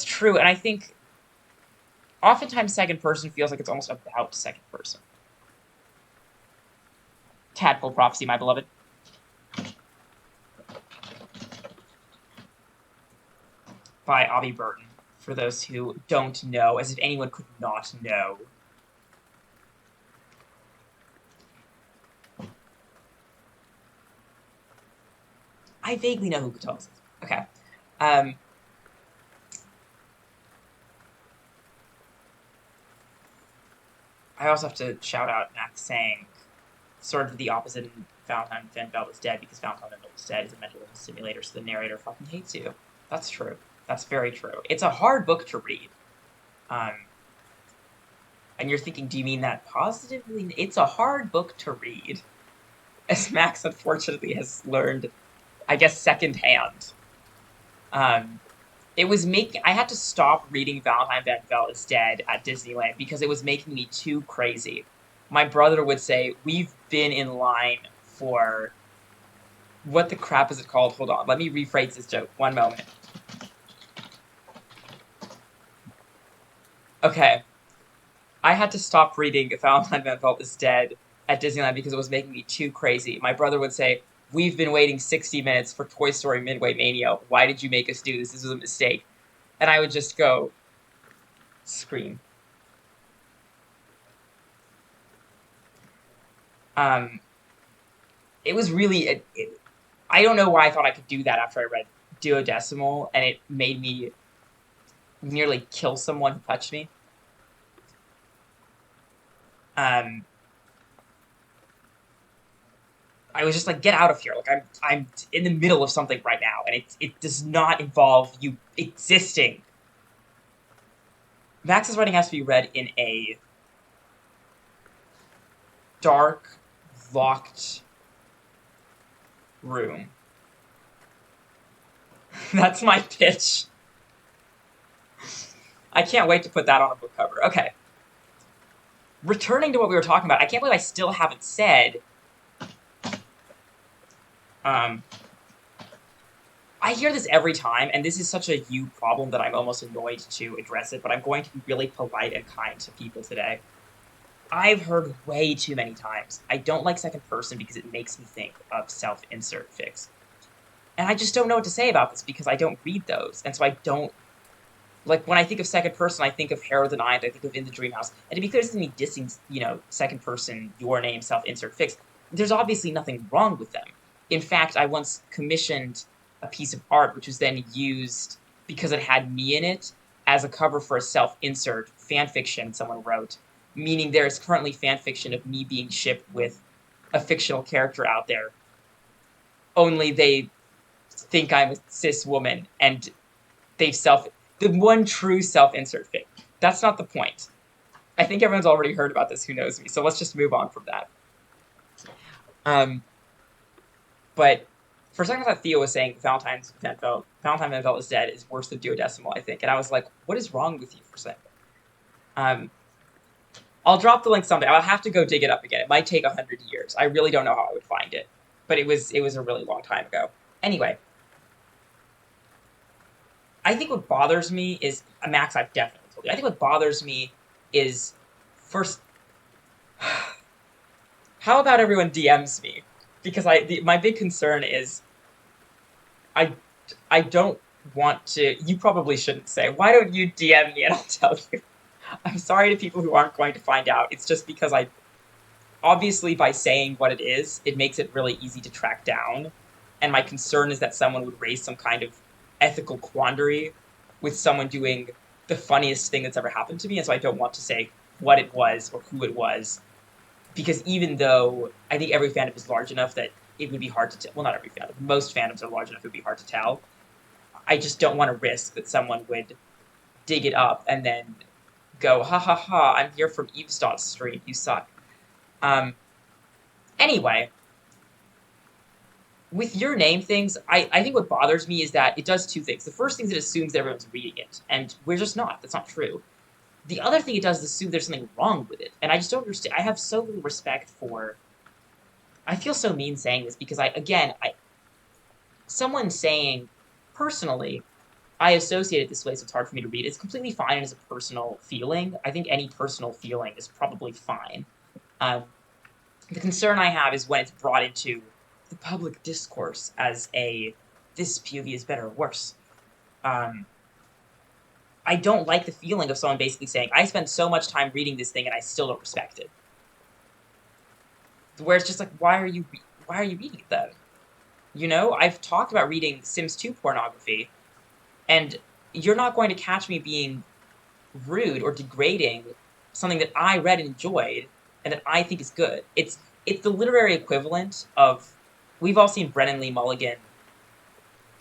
S1: true, and I think oftentimes second person feels like it's almost about second person. Tadpole Prophecy, my beloved. By Avi Burton, for those who don't know, as if anyone could not know. I vaguely know who Katolis is. Okay. I also have to shout out Max saying sort of the opposite in Valentine Van Belt is dead because Valentine Van Belt is dead is a mental illness simulator, so the narrator fucking hates you. That's true. That's very true. It's a hard book to read. Um, and you're thinking, do you mean that positively? It's a hard book to read, as Max unfortunately has learned, I guess, secondhand. Um, it was making. I had to stop reading Valentine Van Belt is Dead at Disneyland because it was making me too crazy. My brother would say, "We've been in line for what the crap is it called? Hold on, let me rephrase this joke. One moment. Okay, I had to stop reading Valentine Van Pelt is Dead at Disneyland because it was making me too crazy. My brother would say, "We've been waiting 60 minutes for Toy Story Midway Mania. Why did you make us do this? This was a mistake." And I would just go, scream. Um, it was really, I don't know why I thought I could do that after I read Duodecimal, and it made me nearly kill someone who touched me. Um, I was just like, get out of here. Like I'm in the middle of something right now, and it does not involve you existing. Max's writing has to be read in a dark, locked room. That's my pitch. I can't wait to put that on a book cover. Okay. Returning to what we were talking about, I can't believe I still haven't said. Um, I hear this every time, and this is such a you problem that I'm almost annoyed to address it, but I'm going to be really polite and kind to people today. I've heard way too many times, I don't like second person because it makes me think of self-insert fics. And I just don't know what to say about this because I don't read those, and so I don't. Like, when I think of second person, I think of Hair of the Ninth, I think of In the Dreamhouse. And to be clear, this isn't me dissing, second person, your name, self-insert fics. There's obviously nothing wrong with them. In fact, I once commissioned a piece of art which was then used, because it had me in it, as a cover for a self-insert fanfiction someone wrote, meaning there is currently fanfiction of me being shipped with a fictional character out there, only they think I'm a cis woman, and they've the one true self-insert fic. That's not the point. I think everyone's already heard about this who knows me, so let's just move on from that. But for a second, I thought Theo was saying Valentine Van Pelt is Dead is worse than Duodecimal, I think. And I was like, what is wrong with you for saying that? I'll drop the link someday. I'll have to go dig it up again. It might take 100 years. I really don't know how I would find it. But it was a really long time ago. Anyway, I think what bothers me is, Max, I've definitely told you. I think what bothers me is, first, how about everyone DMs me? Because my big concern is, I don't want to. You probably shouldn't say. Why don't you DM me and I'll tell you? I'm sorry to people who aren't going to find out. It's just because obviously by saying what it is, it makes it really easy to track down. And my concern is that someone would raise some kind of ethical quandary with someone doing the funniest thing that's ever happened to me. And so I don't want to say what it was or who it was. Because even though I think every fandom is large enough that it would be hard to tell. Well, not every fandom. Most fandoms are large enough it would be hard to tell. I just don't want to risk that someone would dig it up and then go, ha ha ha, I'm here from Eavesdot's stream, you suck. Anyway, with your name things, I think what bothers me is that it does two things. The first thing is it assumes that everyone's reading it, and we're just not. That's not true. The other thing it does is assume there's something wrong with it, and I just don't understand. I have so little respect for. I feel so mean saying this because someone saying, personally, I associate it this way, so it's hard for me to read. It's completely fine as a personal feeling. I think any personal feeling is probably fine. The concern I have is when it's brought into the public discourse as this POV is better or worse. I don't like the feeling of someone basically saying, I spent so much time reading this thing and I still don't respect it. Where it's just like, why are you reading it then? I've talked about reading Sims 2 pornography, and you're not going to catch me being rude or degrading something that I read and enjoyed and that I think is good. It's the literary equivalent of, we've all seen Brennan Lee Mulligan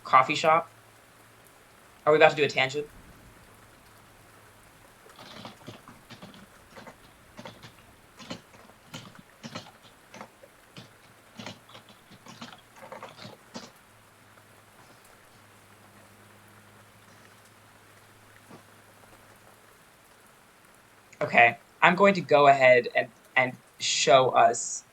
S1: Coffee Shop. Are we about to do a tangent? Okay, I'm going to go ahead and show us.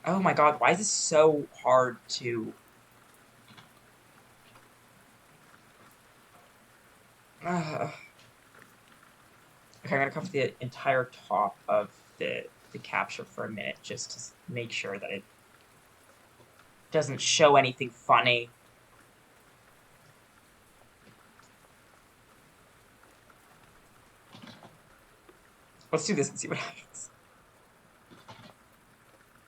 S1: Oh my god, why is this so hard to... Okay, I'm gonna cover the entire top of the capture for a minute just to make sure that it doesn't show anything funny. Let's do this and see what happens.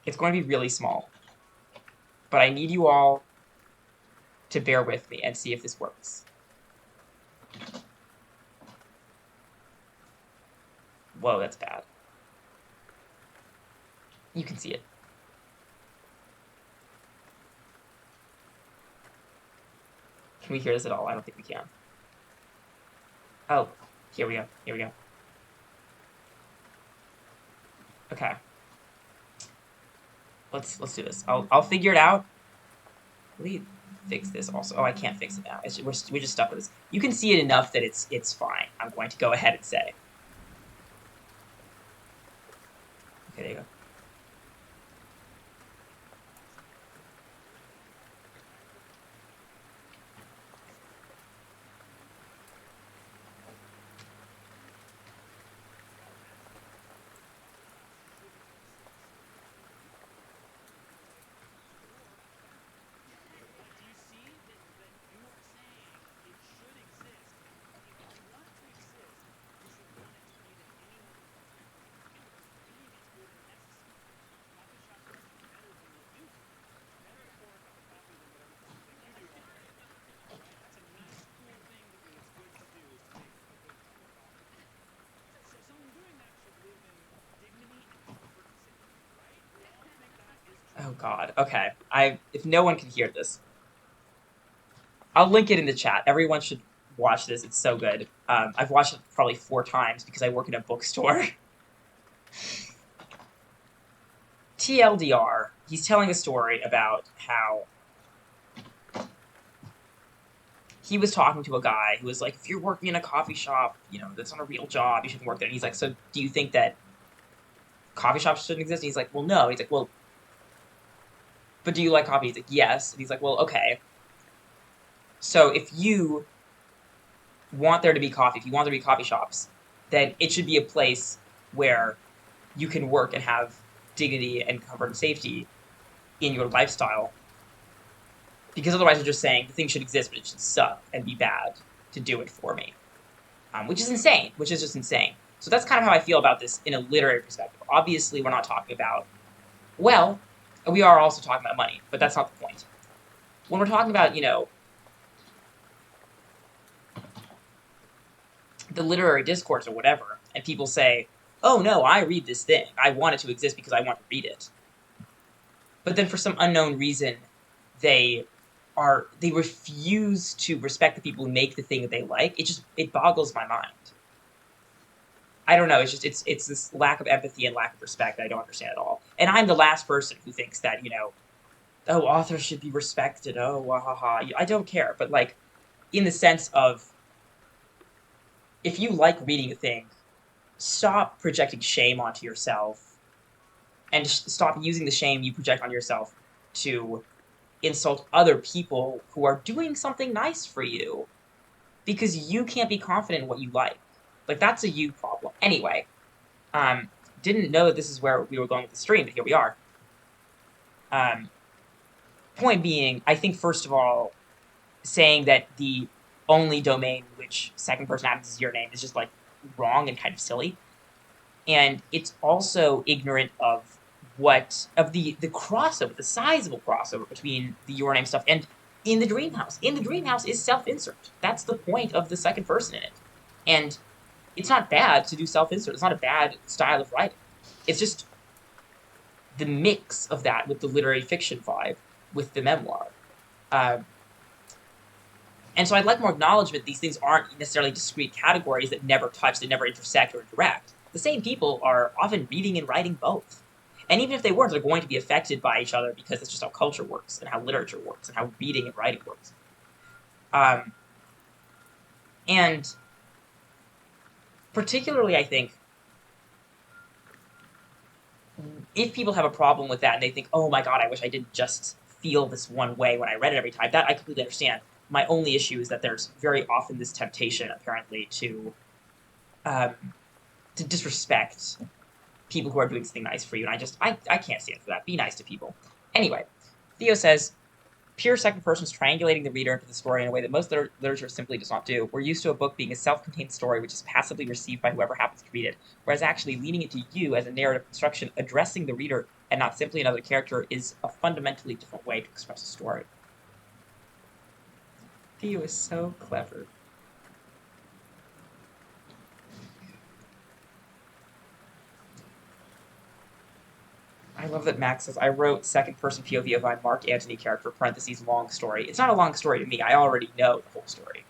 S1: It's going to be really small, but I need you all to bear with me and see if this works. Whoa, that's bad. You can see it. Can we hear this at all? I don't think we can. Oh, here we go. Here we go. Okay. Let's do this. I'll figure it out. Let me fix this also. Oh, I can't fix it now. We're just stuck with this. You can see it enough that it's fine. I'm going to go ahead and say. Okay, there you go. Oh god. Okay. If no one can hear this, I'll link it in the chat. Everyone should watch this. It's so good. I've watched it probably 4 times because I work in a bookstore. TLDR, he's telling a story about how he was talking to a guy who was like, if you're working in a coffee shop, that's not a real job, you shouldn't work there. And he's like, so do you think that coffee shops shouldn't exist? And he's like, well, no. He's like, well, but do you like coffee? He's like, yes. And he's like, well, okay. So if you want there to be coffee, if you want there to be coffee shops, then it should be a place where you can work and have dignity and comfort and safety in your lifestyle. Because otherwise you're just saying the thing should exist, but it should suck and be bad to do it for me. Which is insane, which is just insane. So that's kind of how I feel about this in a literary perspective. Obviously, we're not talking about, well, we are also talking about money, but that's not the point. When we're talking about, the literary discourse or whatever, and people say, oh no, I read this thing. I want it to exist because I want to read it. But then for some unknown reason, they refuse to respect the people who make the thing that they like. It boggles my mind. I don't know. It's this lack of empathy and lack of respect that I don't understand at all. And I'm the last person who thinks that, oh, authors should be respected. Oh, wahaha. I don't care. But like, in the sense of, if you like reading a thing, stop projecting shame onto yourself, and stop using the shame you project on yourself to insult other people who are doing something nice for you, because you can't be confident in what you like. Like, that's a you problem. Anyway, didn't know that this is where we were going with the stream, but here we are. Point being, I think, first of all, saying that the only domain in which second person happens is your name is just, like, wrong and kind of silly. And it's also ignorant of the crossover, the sizable crossover between the your name stuff and in the dream house. In the dream house is self-insert. That's the point of the second person in it. And it's not bad to do self-insert. It's not a bad style of writing. It's just the mix of that with the literary fiction vibe, with the memoir. And so I'd like more acknowledgement these things aren't necessarily discrete categories that never touch, that never intersect or interact. The same people are often reading and writing both. And even if they weren't, they're going to be affected by each other because that's just how culture works and how literature works and how reading and writing works. And particularly, I think, if people have a problem with that and they think, oh my god, I wish I didn't just feel this one way when I read it every time, that I completely understand. My only issue is that there's very often this temptation, apparently, to disrespect people who are doing something nice for you, and I can't stand for that. Be nice to people. Anyway, Theo says, pure second person is triangulating the reader into the story in a way that most literature simply does not do. We're used to a book being a self-contained story which is passively received by whoever happens to read it, whereas actually leaning into you as a narrative construction, addressing the reader and not simply another character, is a fundamentally different way to express a story. Theo is so clever. I love that Max says, I wrote second-person POV of my Mark Antony character, parentheses, long story. It's not a long story to me. I already know the whole story.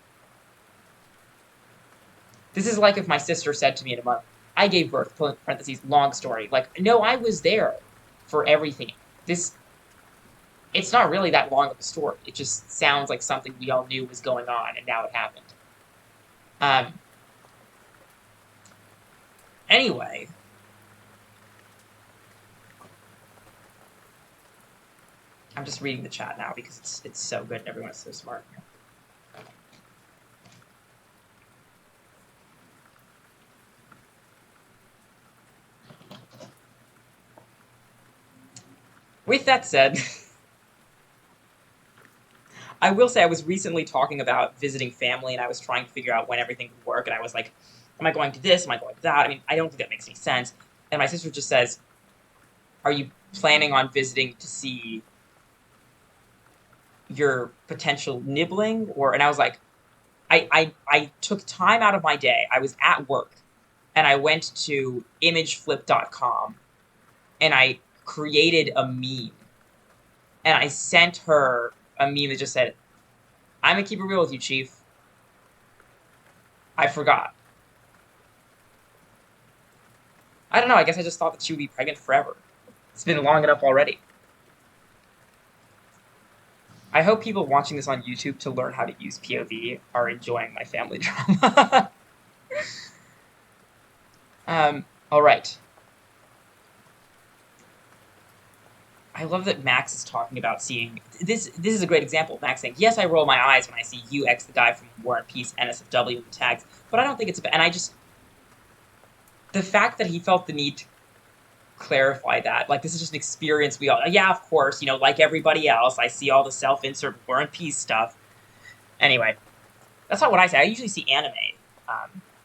S1: This is like if my sister said to me in a month, I gave birth, parentheses, long story. Like, no, I was there for everything. It's not really that long of a story. It just sounds like something we all knew was going on, and now it happened. Anyway, I'm just reading the chat now because it's so good and everyone is so smart. With that said, I will say I was recently talking about visiting family, and I was trying to figure out when everything would work, and I was like, am I going to this? Am I going to that? I mean, I don't think that makes any sense. And my sister just says, are you planning on visiting to see your potential nibbling? And I was like, I took time out of my day. I was at work, and I went to imageflip.com, and I created a meme. And I sent her a meme that just said, I'm gonna keep it real with you, Chief. I forgot. I don't know, I guess I just thought that she would be pregnant forever. It's been long enough already. I hope people watching this on YouTube to learn how to use POV are enjoying my family drama. All right. I love that Max is talking about seeing this. This is a great example. Max saying, "Yes, I roll my eyes when I see UX, the guy from War and Peace, NSFW, and the tags, but I don't think it's a." And the fact that he felt the need to clarify that, like, this is just an experience we all. Yeah, of course, like everybody else, I see all the self-insert War and Peace stuff. Anyway, that's not what I say. I usually see anime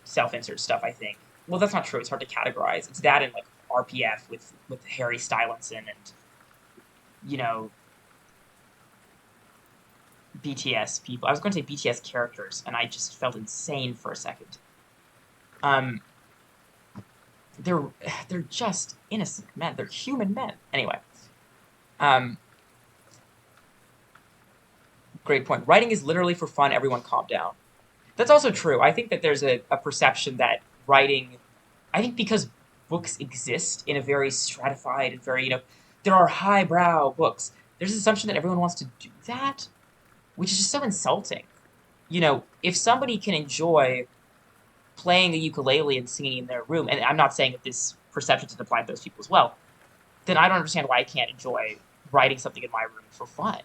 S1: self-insert stuff. I think. Well, that's not true. It's hard to categorize. It's that and like RPF with Harry Stylinson and BTS people. I was going to say BTS characters, and I just felt insane for a second. They're just innocent men. They're human men. Anyway, great point. Writing is literally for fun. Everyone calm down. That's also true. I think that there's a perception that writing, I think because books exist in a very stratified and very, there are highbrow books. There's an assumption that everyone wants to do that, which is just so insulting. If somebody can enjoy playing the ukulele and singing in their room, and I'm not saying that this perception doesn't apply to those people as well, then I don't understand why I can't enjoy writing something in my room for fun.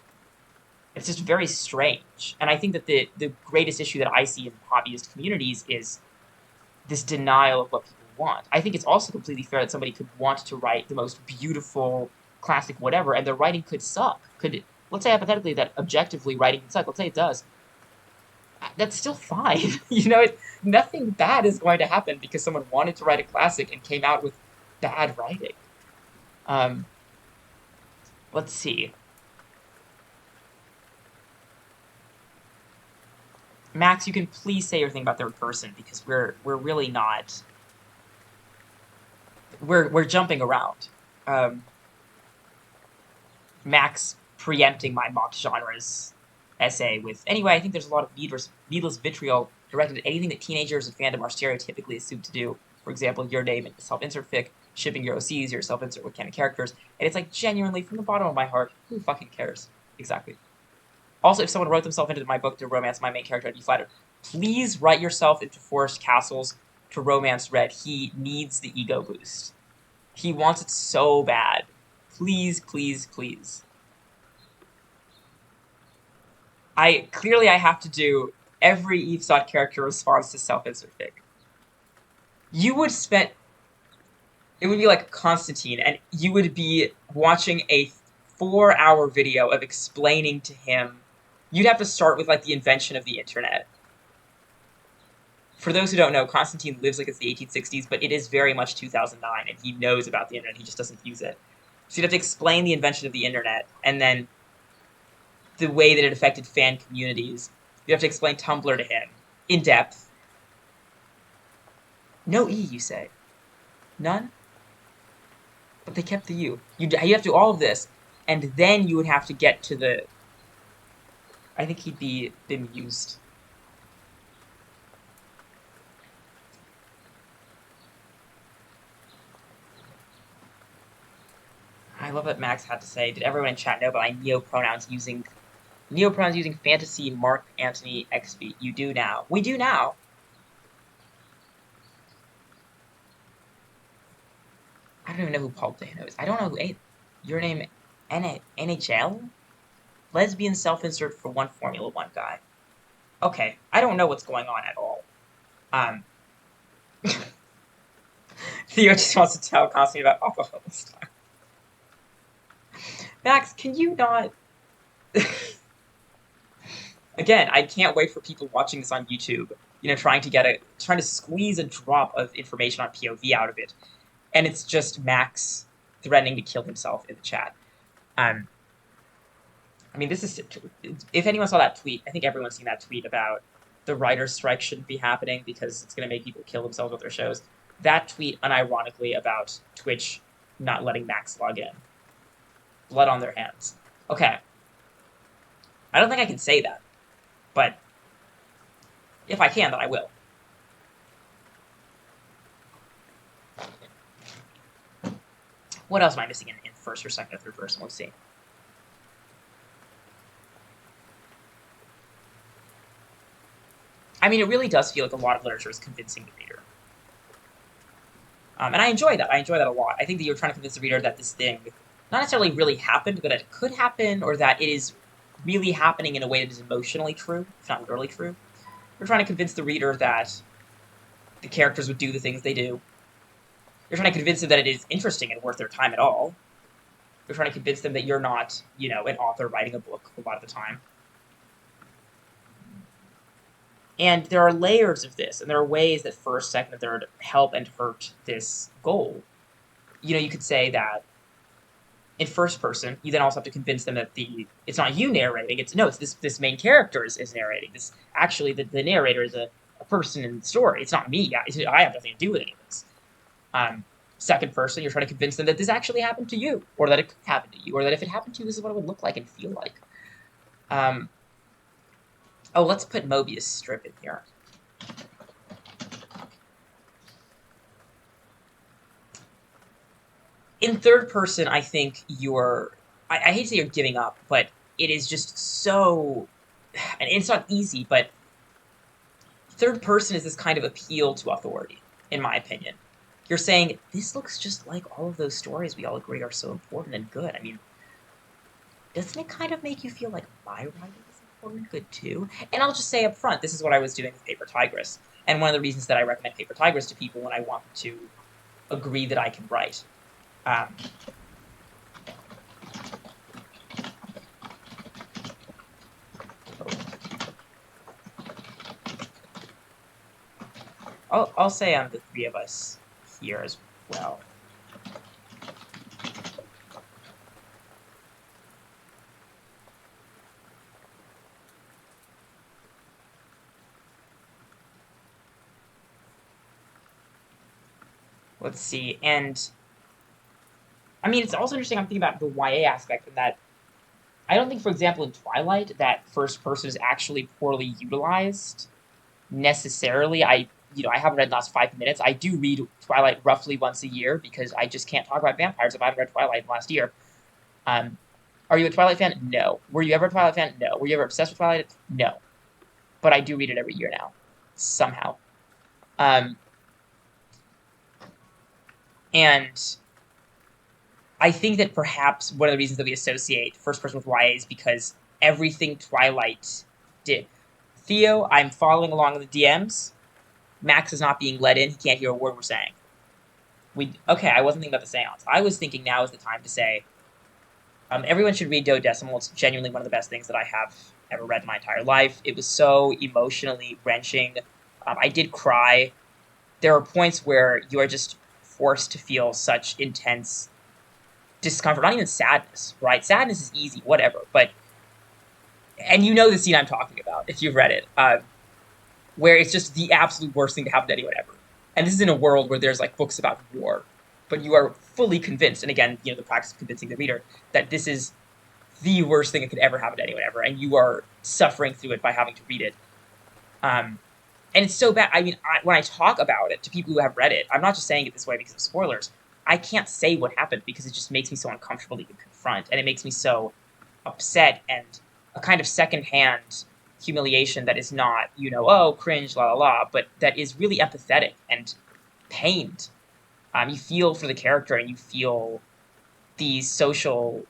S1: It's just very strange. And I think that the greatest issue that I see in hobbyist communities is this denial of what people want. I think it's also completely fair that somebody could want to write the most beautiful, classic whatever, and their writing could suck. Let's say hypothetically that objectively writing can suck. Let's say it does. That's still fine. Nothing bad is going to happen because someone wanted to write a classic and came out with bad writing. Let's see. Max, you can please say your thing about third person, because we're really not. We're jumping around. Um, Max preempting my mocked genres essay with, anyway, I think there's a lot of needless vitriol directed at anything that teenagers in fandom are stereotypically assumed to do. For example, your name in the self-insert fic, shipping your OCs, your self-insert with canon characters, and it's like, genuinely, from the bottom of my heart, who fucking cares? Exactly. Also, if someone wrote themselves into my book to romance my main character, I'd be flattered. Please write yourself into Forest Castles to romance Red. He needs the ego boost. He wants it so bad. Please, please, please. I have to do every EveSot character response to self-insert fic. You would spend it would be like Constantine, and you would be watching a 4-hour video of explaining to him. You'd have to start with like the invention of the internet. For those who don't know, Constantine lives like it's the 1860s, but it is very much 2009, and he knows about the internet. He just doesn't use it. So you'd have to explain the invention of the internet, and then the way that it affected fan communities. You have to explain Tumblr to him in depth. No E, you say? None? But they kept the U. You have to do all of this, and then you would have to get to the. I think he'd be bemused. I love what Max had to say. Did everyone in chat know about my neopronouns using fantasy Mark Antony XB? You do now. We do now. I don't even know who Paul Dano is. I don't know who your name NHL? Lesbian self-insert for one Formula One guy. Okay, I don't know what's going on at all. Theo just wants to tell Constantine about alcohol this time. Max, can you not? Again, I can't wait for people watching this on YouTube, trying to squeeze a drop of information on POV out of it, and it's just Max threatening to kill himself in the chat. I mean, this is, if anyone saw that tweet, I think everyone's seen that tweet about the writer's strike shouldn't be happening because it's going to make people kill themselves with their shows. That tweet, unironically, about Twitch not letting Max log in. Blood on their hands. Okay. I don't think I can say that, but if I can, then I will. What else am I missing in first or second or third person? Let's see. I mean, it really does feel like a lot of literature is convincing the reader. And I enjoy that. I enjoy that a lot. I think that you're trying to convince the reader that this thing not necessarily really happened, but that it could happen, or that it is really happening in a way that is emotionally true, if not literally true. You're trying to convince the reader that the characters would do the things they do. You're trying to convince them that it is interesting and worth their time at all. You're trying to convince them that you're not, an author writing a book a lot of the time. And there are layers of this, and there are ways that first, second, and third help and hurt this goal. You could say that in first person, you then also have to convince them that it's not you narrating, it's this main character is narrating. This actually, the narrator is a person in the story. It's not me. I have nothing to do with any of this. Second person, you're trying to convince them that this actually happened to you, or that it could happen to you, or that if it happened to you, this is what it would look like and feel like. Oh, let's put Mobius strip in here. In third person, I think I hate to say you're giving up, but it is just so, and it's not easy, but third person is this kind of appeal to authority, in my opinion. You're saying, this looks just like all of those stories we all agree are so important and good. I mean, doesn't it kind of make you feel like my writing is important and good too? And I'll just say up front, this is what I was doing with Paper Tigress. And one of the reasons that I recommend Paper Tigress to people when I want them to agree that I can write. I'll say the three of us here as well. let's see. And I mean, it's also interesting. I'm thinking about the YA aspect of that. I don't think, for example, in Twilight, that first person is actually poorly utilized necessarily. I haven't read the last 5 minutes. I do read Twilight roughly once a year because I just can't talk about vampires if I haven't read Twilight in the last year. Um, are you a Twilight fan? No. Were you ever a Twilight fan? No. Were you ever obsessed with Twilight? No. But I do read it every year now, somehow. Um, and I think that perhaps one of the reasons that we associate first person with YA is because everything Twilight did. Theo, I'm following along in the DMs. Max is not being let in. He can't hear a word we're saying. Okay, I wasn't thinking about the seance. I was thinking now is the time to say, everyone should read Decimal. It's genuinely one of the best things that I have ever read in my entire life. It was so emotionally wrenching. I did cry. There are points where you are just forced to feel such intense discomfort, not even sadness, right? Sadness is easy, whatever. And you know the scene I'm talking about if you've read it, where it's just the absolute worst thing to happen to anyone ever. And this is in a world where there's like books about war, but you are fully convinced, and again, the practice of convincing the reader, that this is the worst thing that could ever happen to anyone ever, and you are suffering through it by having to read it. And it's so bad. I mean, when I talk about it to people who have read it, I'm not just saying it this way because of spoilers. I can't say what happened because it just makes me so uncomfortable to even confront, and it makes me so upset and a kind of secondhand humiliation that is not, oh, cringe, la la la, but that is really empathetic and pained. You feel for the character and you feel the social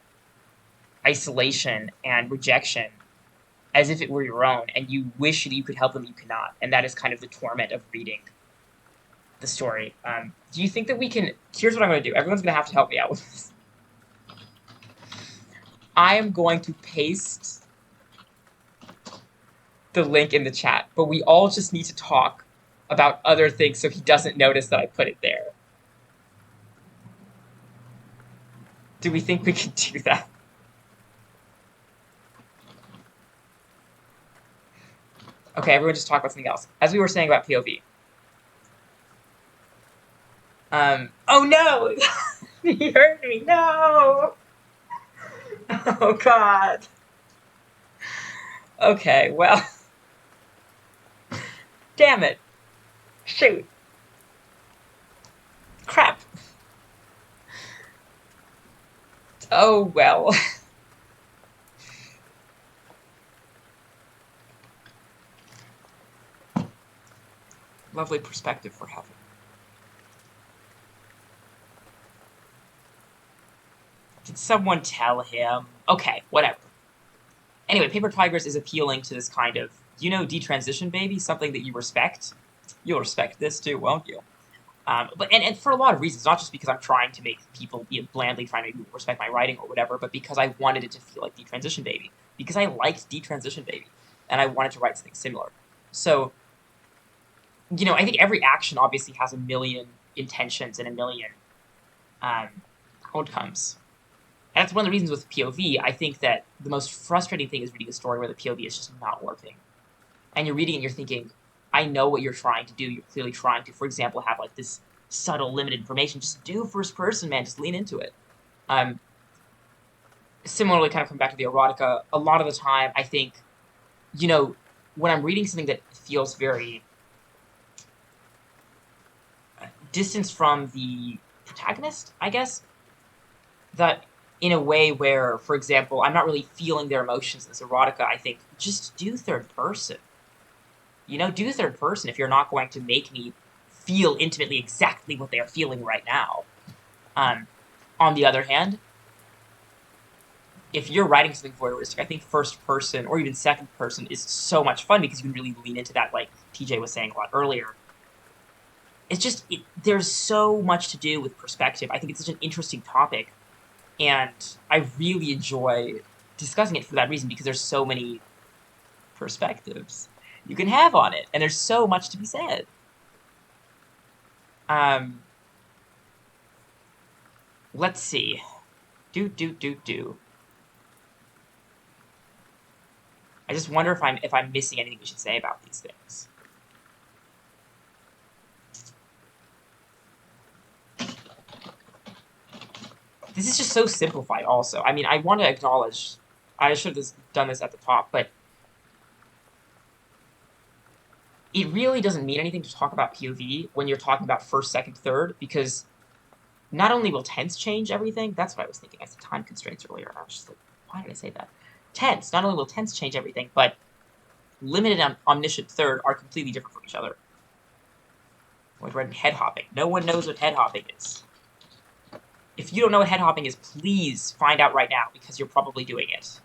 S1: isolation and rejection as if it were your own, and you wish that you could help them, you cannot. And that is kind of the torment of reading the story. Do you think that we can... Here's what I'm going to do. Everyone's going to have to help me out with this. I am going to paste the link in the chat, but we all just need to talk about other things so he doesn't notice that I put it there. Do we think we can do that? Okay, everyone just talk about something else. As we were saying about POV. Oh no! He hurt me, no! Oh god. Okay, well. Damn it. Shoot. Crap. Oh well. Lovely perspective for having. Did someone tell him? Okay, whatever. Anyway, Paper Tigers is appealing to this kind of, detransition baby, something that you respect. You'll respect this too, won't you? And for a lot of reasons, not just because I'm trying to make people blandly trying to make people respect my writing or whatever, but because I wanted it to feel like Detransition Baby. Because I liked Detransition Baby, and I wanted to write something similar. So, I think every action obviously has a million intentions and a million outcomes. And that's one of the reasons with POV, I think that the most frustrating thing is reading a story where the POV is just not working. And you're reading and you're thinking, I know what you're trying to do. You're clearly trying to, for example, have like this subtle, limited information. Just do first person, man. Just lean into it. Similarly, kind of come back to the erotica, a lot of the time, I think, when I'm reading something that feels very distanced from the protagonist, I guess, that in a way where, for example, I'm not really feeling their emotions in this erotica, I think, just do third person. Do third person if you're not going to make me feel intimately exactly what they are feeling right now. On the other hand, if you're writing something voyeuristic, I think first person or even second person is so much fun because you can really lean into that, like TJ was saying a lot earlier. It's just, there's so much to do with perspective. I think it's such an interesting topic, and I really enjoy discussing it for that reason, because there's so many perspectives you can have on it, and there's so much to be said. Let's see. I just wonder if I'm missing anything we should say about these things. this is just so simplified also. I mean, I want to acknowledge, I should have done this at the top, but it really doesn't mean anything to talk about POV when you're talking about first, second, third, because not only will tense change everything, that's what I was thinking. I said time constraints earlier. I was just like, why did I say that? Tense, not only will tense change everything, but limited and omniscient third are completely different from each other. We've read head hopping. No one knows what head hopping is. If you don't know what head hopping is, please find out right now, because you're probably doing it.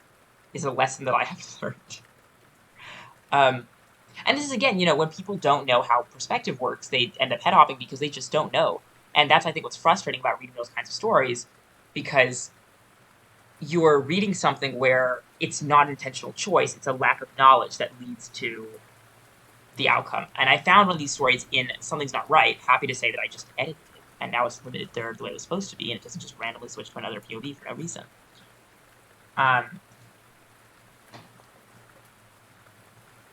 S1: It's a lesson that I have learned. And this is, again, when people don't know how perspective works, they end up head hopping because they just don't know. And that's, I think, what's frustrating about reading those kinds of stories, because you're reading something where it's not an intentional choice, it's a lack of knowledge that leads to the outcome. And I found one of these stories in Something's Not Right. Happy to say that I just edited it, and now it's limited third the way it was supposed to be, and it doesn't just randomly switch to another POV for no reason.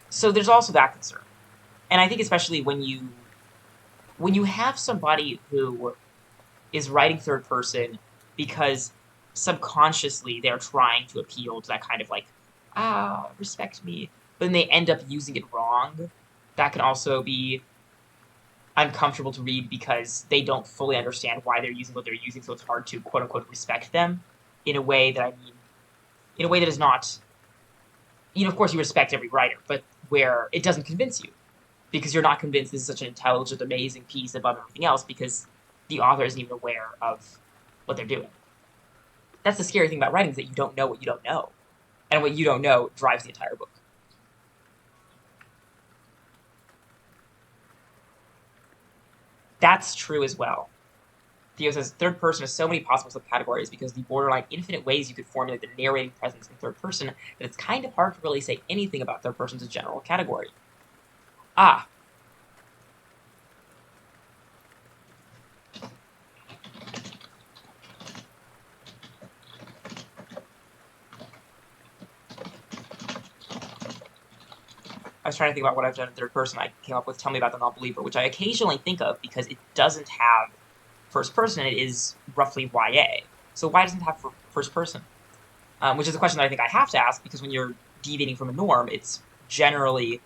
S1: So there's also that concern. And I think especially when you have somebody who is writing third person because subconsciously they're trying to appeal to that kind of like, respect me, but then they end up using it wrong, that can also be uncomfortable to read because they don't fully understand why they're using what they're using, so it's hard to quote-unquote respect them in a way that, is not, of course you respect every writer, but where it doesn't convince you, because you're not convinced this is such an intelligent, amazing piece above everything else, because the author isn't even aware of what they're doing. That's the scary thing about writing, is that you don't know what you don't know. And what you don't know drives the entire book. That's true as well. Theo says, third person has so many possible subcategories because the borderline infinite ways you could formulate the narrating presence in third person that it's kind of hard to really say anything about third person as a general category. I was trying to think about what I've done in third person. I came up with Tell Me About the Non-Believer, which I occasionally think of because it doesn't have first person, it is roughly YA. So why doesn't it have first person? Which is a question that I think I have to ask, because when you're deviating from a norm, it's generally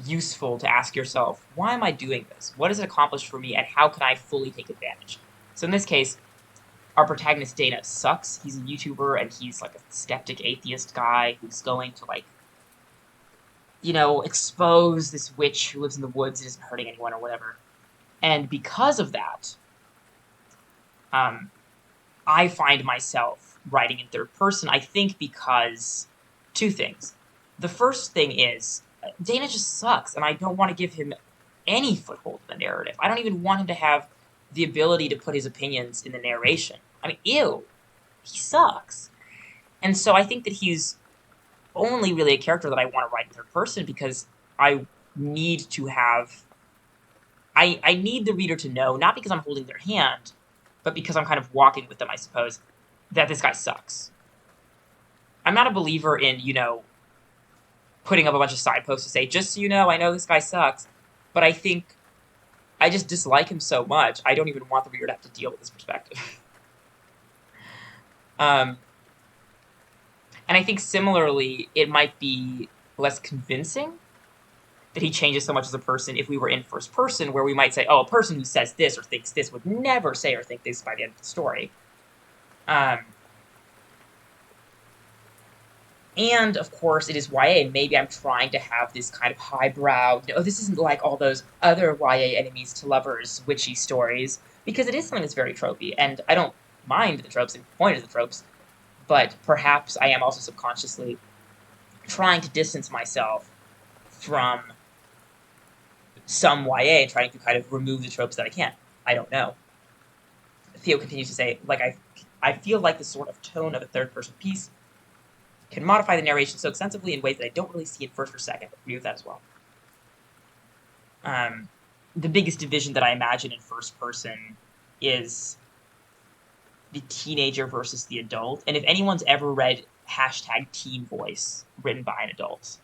S1: useful to ask yourself, why am I doing this? What does it accomplish for me, and how can I fully take advantage? So in this case, our protagonist Dana sucks. He's a YouTuber, and he's like a skeptic atheist guy who's going to expose this witch who lives in the woods and isn't hurting anyone or whatever. And because of that, I find myself writing in third person, I think because two things. The first thing is, Dana just sucks, and I don't want to give him any foothold in the narrative. I don't even want him to have the ability to put his opinions in the narration. I mean, ew, he sucks. And so I think that he's only really a character that I want to write in third person because I need to have... I need the reader to know, not because I'm holding their hand, but because I'm kind of walking with them, I suppose, that this guy sucks. I'm not a believer in, putting up a bunch of side posts to say, just so you know, I know this guy sucks, but I think I just dislike him so much, I don't even want the reader to have to deal with this perspective. And I think similarly, it might be less convincing that he changes so much as a person if we were in first person, where we might say, a person who says this or thinks this would never say or think this by the end of the story. And, of course, it is YA, and maybe I'm trying to have this kind of highbrow, this isn't like all those other YA enemies to lovers witchy stories, because it is something that's very tropey, and I don't mind the tropes and point at the tropes, but perhaps I am also subconsciously trying to distance myself from some YA and trying to kind of remove the tropes that I can. I don't know. Theo continues to say, I feel like the sort of tone of a third-person piece can modify the narration so extensively in ways that I don't really see in first or second. I agree with that as well. The biggest division that I imagine in first person is the teenager versus the adult. And if anyone's ever read #Teen Voice written by an adult,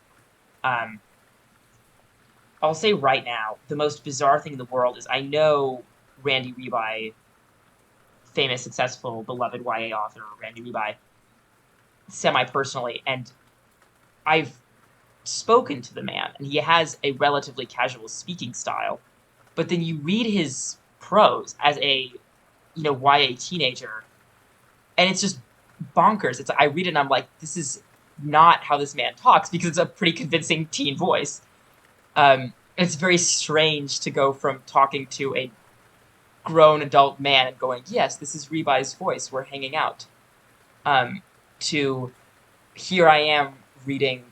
S1: I'll say right now, the most bizarre thing in the world is I know Randy Rebai famous, successful, beloved YA author, Randy Rebai, semi-personally, and I've spoken to the man, and he has a relatively casual speaking style, but then you read his prose as a, YA teenager, and it's just bonkers. I read it and I'm like, this is not how this man talks, because it's a pretty convincing teen voice. It's very strange to go from talking to a grown adult man and going, yes, this is Rebai's voice, we're hanging out, to here I am reading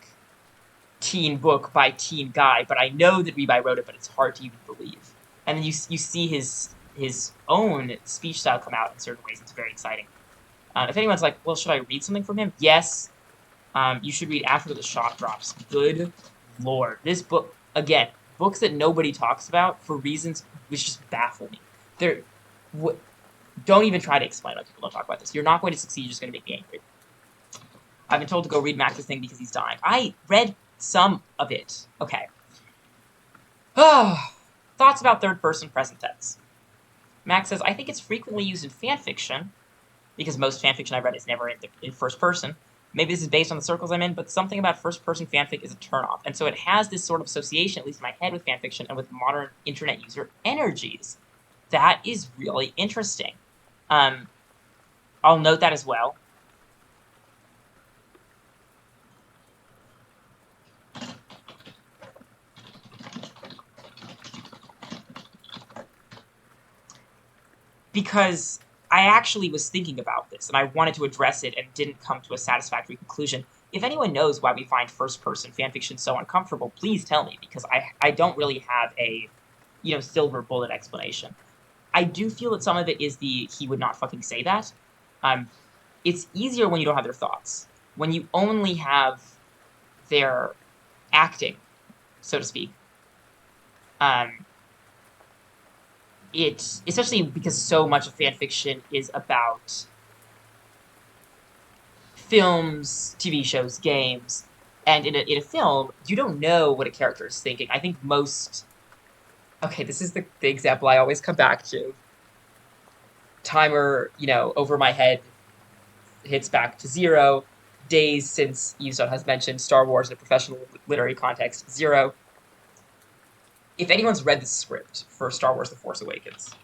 S1: teen book by teen guy, but I know that Rebai wrote it, but it's hard to even believe. And then you see his own speech style come out in certain ways. It's very exciting. If anyone's like, well, should I read something from him? Yes. You should read After the Shock Drops. Good Lord. This book, again, books that nobody talks about for reasons which just baffle me. Don't even try to explain why people don't talk about this. You're not going to succeed. You're just going to make me angry. I've been told to go read Max's thing because he's dying. I read some of it. Okay. Thoughts about third-person present tense. Max says, I think it's frequently used in fanfiction, because most fanfiction I've read is never in first person. Maybe this is based on the circles I'm in, but something about first-person fanfic is a turnoff. And so it has this sort of association, at least in my head, with fanfiction and with modern internet user energies. That is really interesting. I'll note that as well. Because I actually was thinking about this, and I wanted to address it and didn't come to a satisfactory conclusion. If anyone knows why we find first-person fanfiction so uncomfortable, please tell me, because I don't really have a, silver bullet explanation. I do feel that some of it is he would not fucking say that. It's easier when you don't have their thoughts. When you only have their acting, so to speak. Especially because so much of fanfiction is about films, TV shows, games, and in a film, you don't know what a character is thinking. I think most... Okay, this is the example I always come back to. Timer, over my head hits back to 0. Days since Yusuf has mentioned Star Wars in a professional literary context, 0. If anyone's read the script for Star Wars The Force Awakens,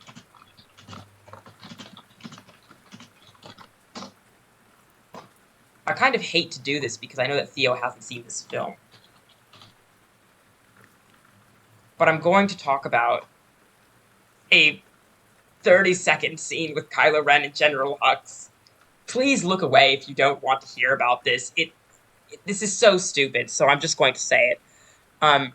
S1: I kind of hate to do this because I know that Theo hasn't seen this film. But I'm going to talk about a 30-second scene with Kylo Ren and General Hux. Please look away if you don't want to hear about this. This is so stupid, so I'm just going to say it.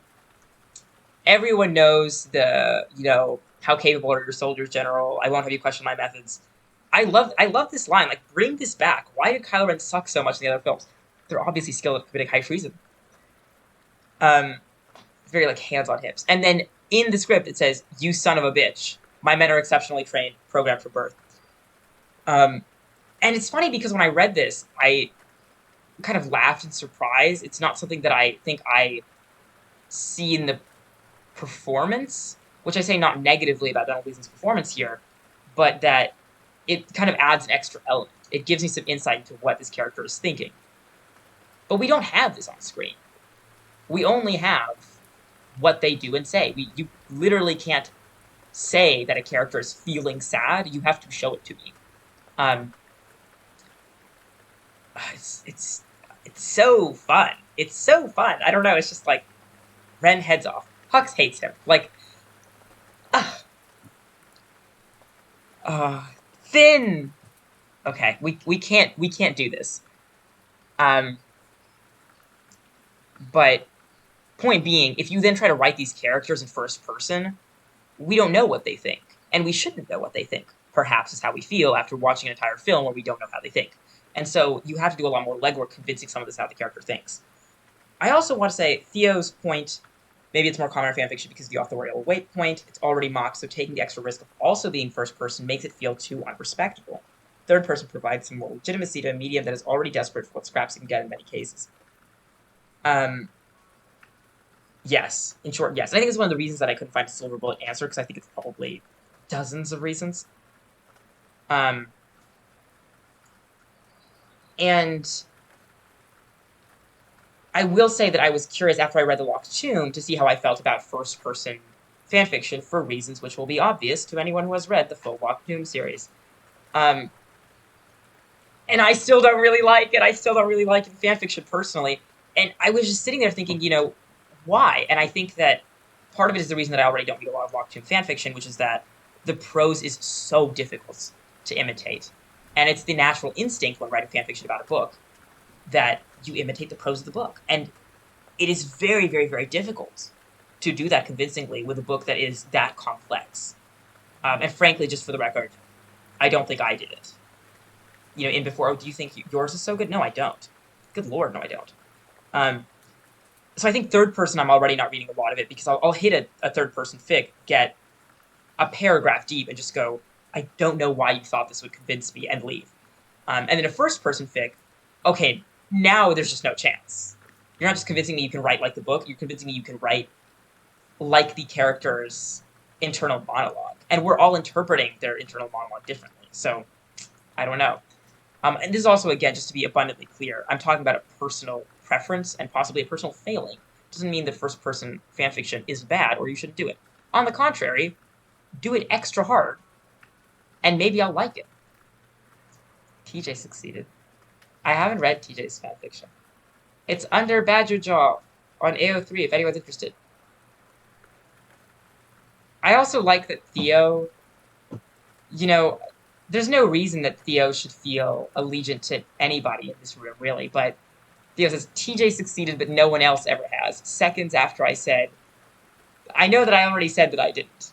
S1: Everyone knows how capable are your soldiers, General. I won't have you question my methods. I love this line. Like, bring this back. Why did Kylo Ren suck so much in the other films? They're obviously skilled at committing high treason. Very, hands on hips. And then in the script it says, you son of a bitch. My men are exceptionally trained, programmed for birth. And it's funny because when I read this, I kind of laughed in surprise. It's not something that I think I see in the performance, which I say not negatively about Donald Gleason's performance here, but that it kind of adds an extra element. It gives me some insight into what this character is thinking. But we don't have this on screen. We only have what they do and say. You literally can't say that a character is feeling sad. You have to show it to me. It's so fun. It's so fun. I don't know. It's just like Ren heads off. Hux hates him. Finn. Okay, we can't do this. But point being, if you then try to write these characters in first person, we don't know what they think, and we shouldn't know what they think. Perhaps is how we feel after watching an entire film where we don't know how they think. And so you have to do a lot more legwork convincing some of this how the character thinks. I also want to say Theo's point. Maybe it's more common in fanfiction because of the authorial weight point. It's already mocked, so taking the extra risk of also being first person makes it feel too unrespectable. Third person provides some more legitimacy to a medium that is already desperate for what scraps it can get in many cases. Yes. In short, yes. And I think it's one of the reasons that I couldn't find a silver bullet answer, because I think it's probably dozens of reasons. Um, and I will say that I was curious after I read The Locked Tomb to see how I felt about first-person fanfiction for reasons which will be obvious to anyone who has read the full Locked Tomb series. Um, and I still don't really like it. I still don't really like fanfiction personally. And I was just sitting there thinking, why? And I think that part of it is the reason that I already don't read a lot of Locked Tomb fanfiction, which is that the prose is so difficult to imitate. And it's the natural instinct when writing fanfiction about a book that you imitate the prose of the book. And it is very, very, very difficult to do that convincingly with a book that is that complex. And frankly, just for the record, I don't think I did it. In before, do you think yours is so good? No, I don't. Good Lord, no, I don't. So I think third person, I'm already not reading a lot of it because I'll hit a third person fic, get a paragraph deep, and just go, I don't know why you thought this would convince me, and leave. And then a first person fic, okay, now there's just no chance. You're not just convincing me you can write like the book, you're convincing me you can write like the character's internal monologue. And we're all interpreting their internal monologue differently. So, I don't know. And this is also, again, just to be abundantly clear, I'm talking about a personal preference and possibly a personal failing. It doesn't mean that first-person fanfiction is bad or you shouldn't do it. On the contrary, do it extra hard, and maybe I'll like it. TJ succeeded. I haven't read TJ's fanfiction. It's under Badger Jaw on AO3 if anyone's interested. I also like that Theo, there's no reason that Theo should feel allegiant to anybody in this room, really, but Theo says, TJ succeeded, but no one else ever has. Seconds after I said, I know that I already said that I didn't.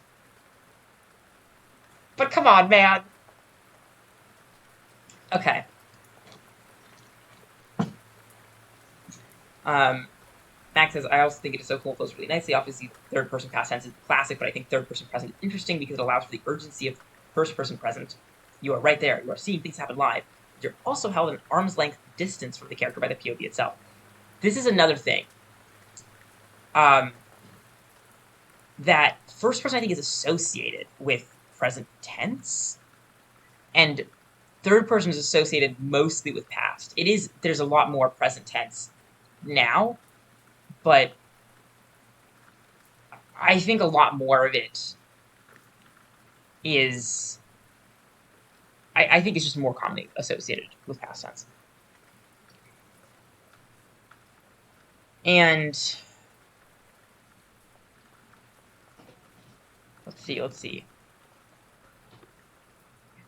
S1: But come on, man. Okay. Max says, I also think it is so cool, flows really nicely. Obviously, third-person past tense is classic, but I think third-person present is interesting because it allows for the urgency of first-person present. You are right there. You are seeing things happen live. You're also held at an arm's length distance from the character by the POV itself. This is another thing. That first person, I think, is associated with present tense, and third person is associated mostly with past. There's a lot more present tense now, but I think a lot more of it is, I think it's just more commonly associated with past tense. And let's see.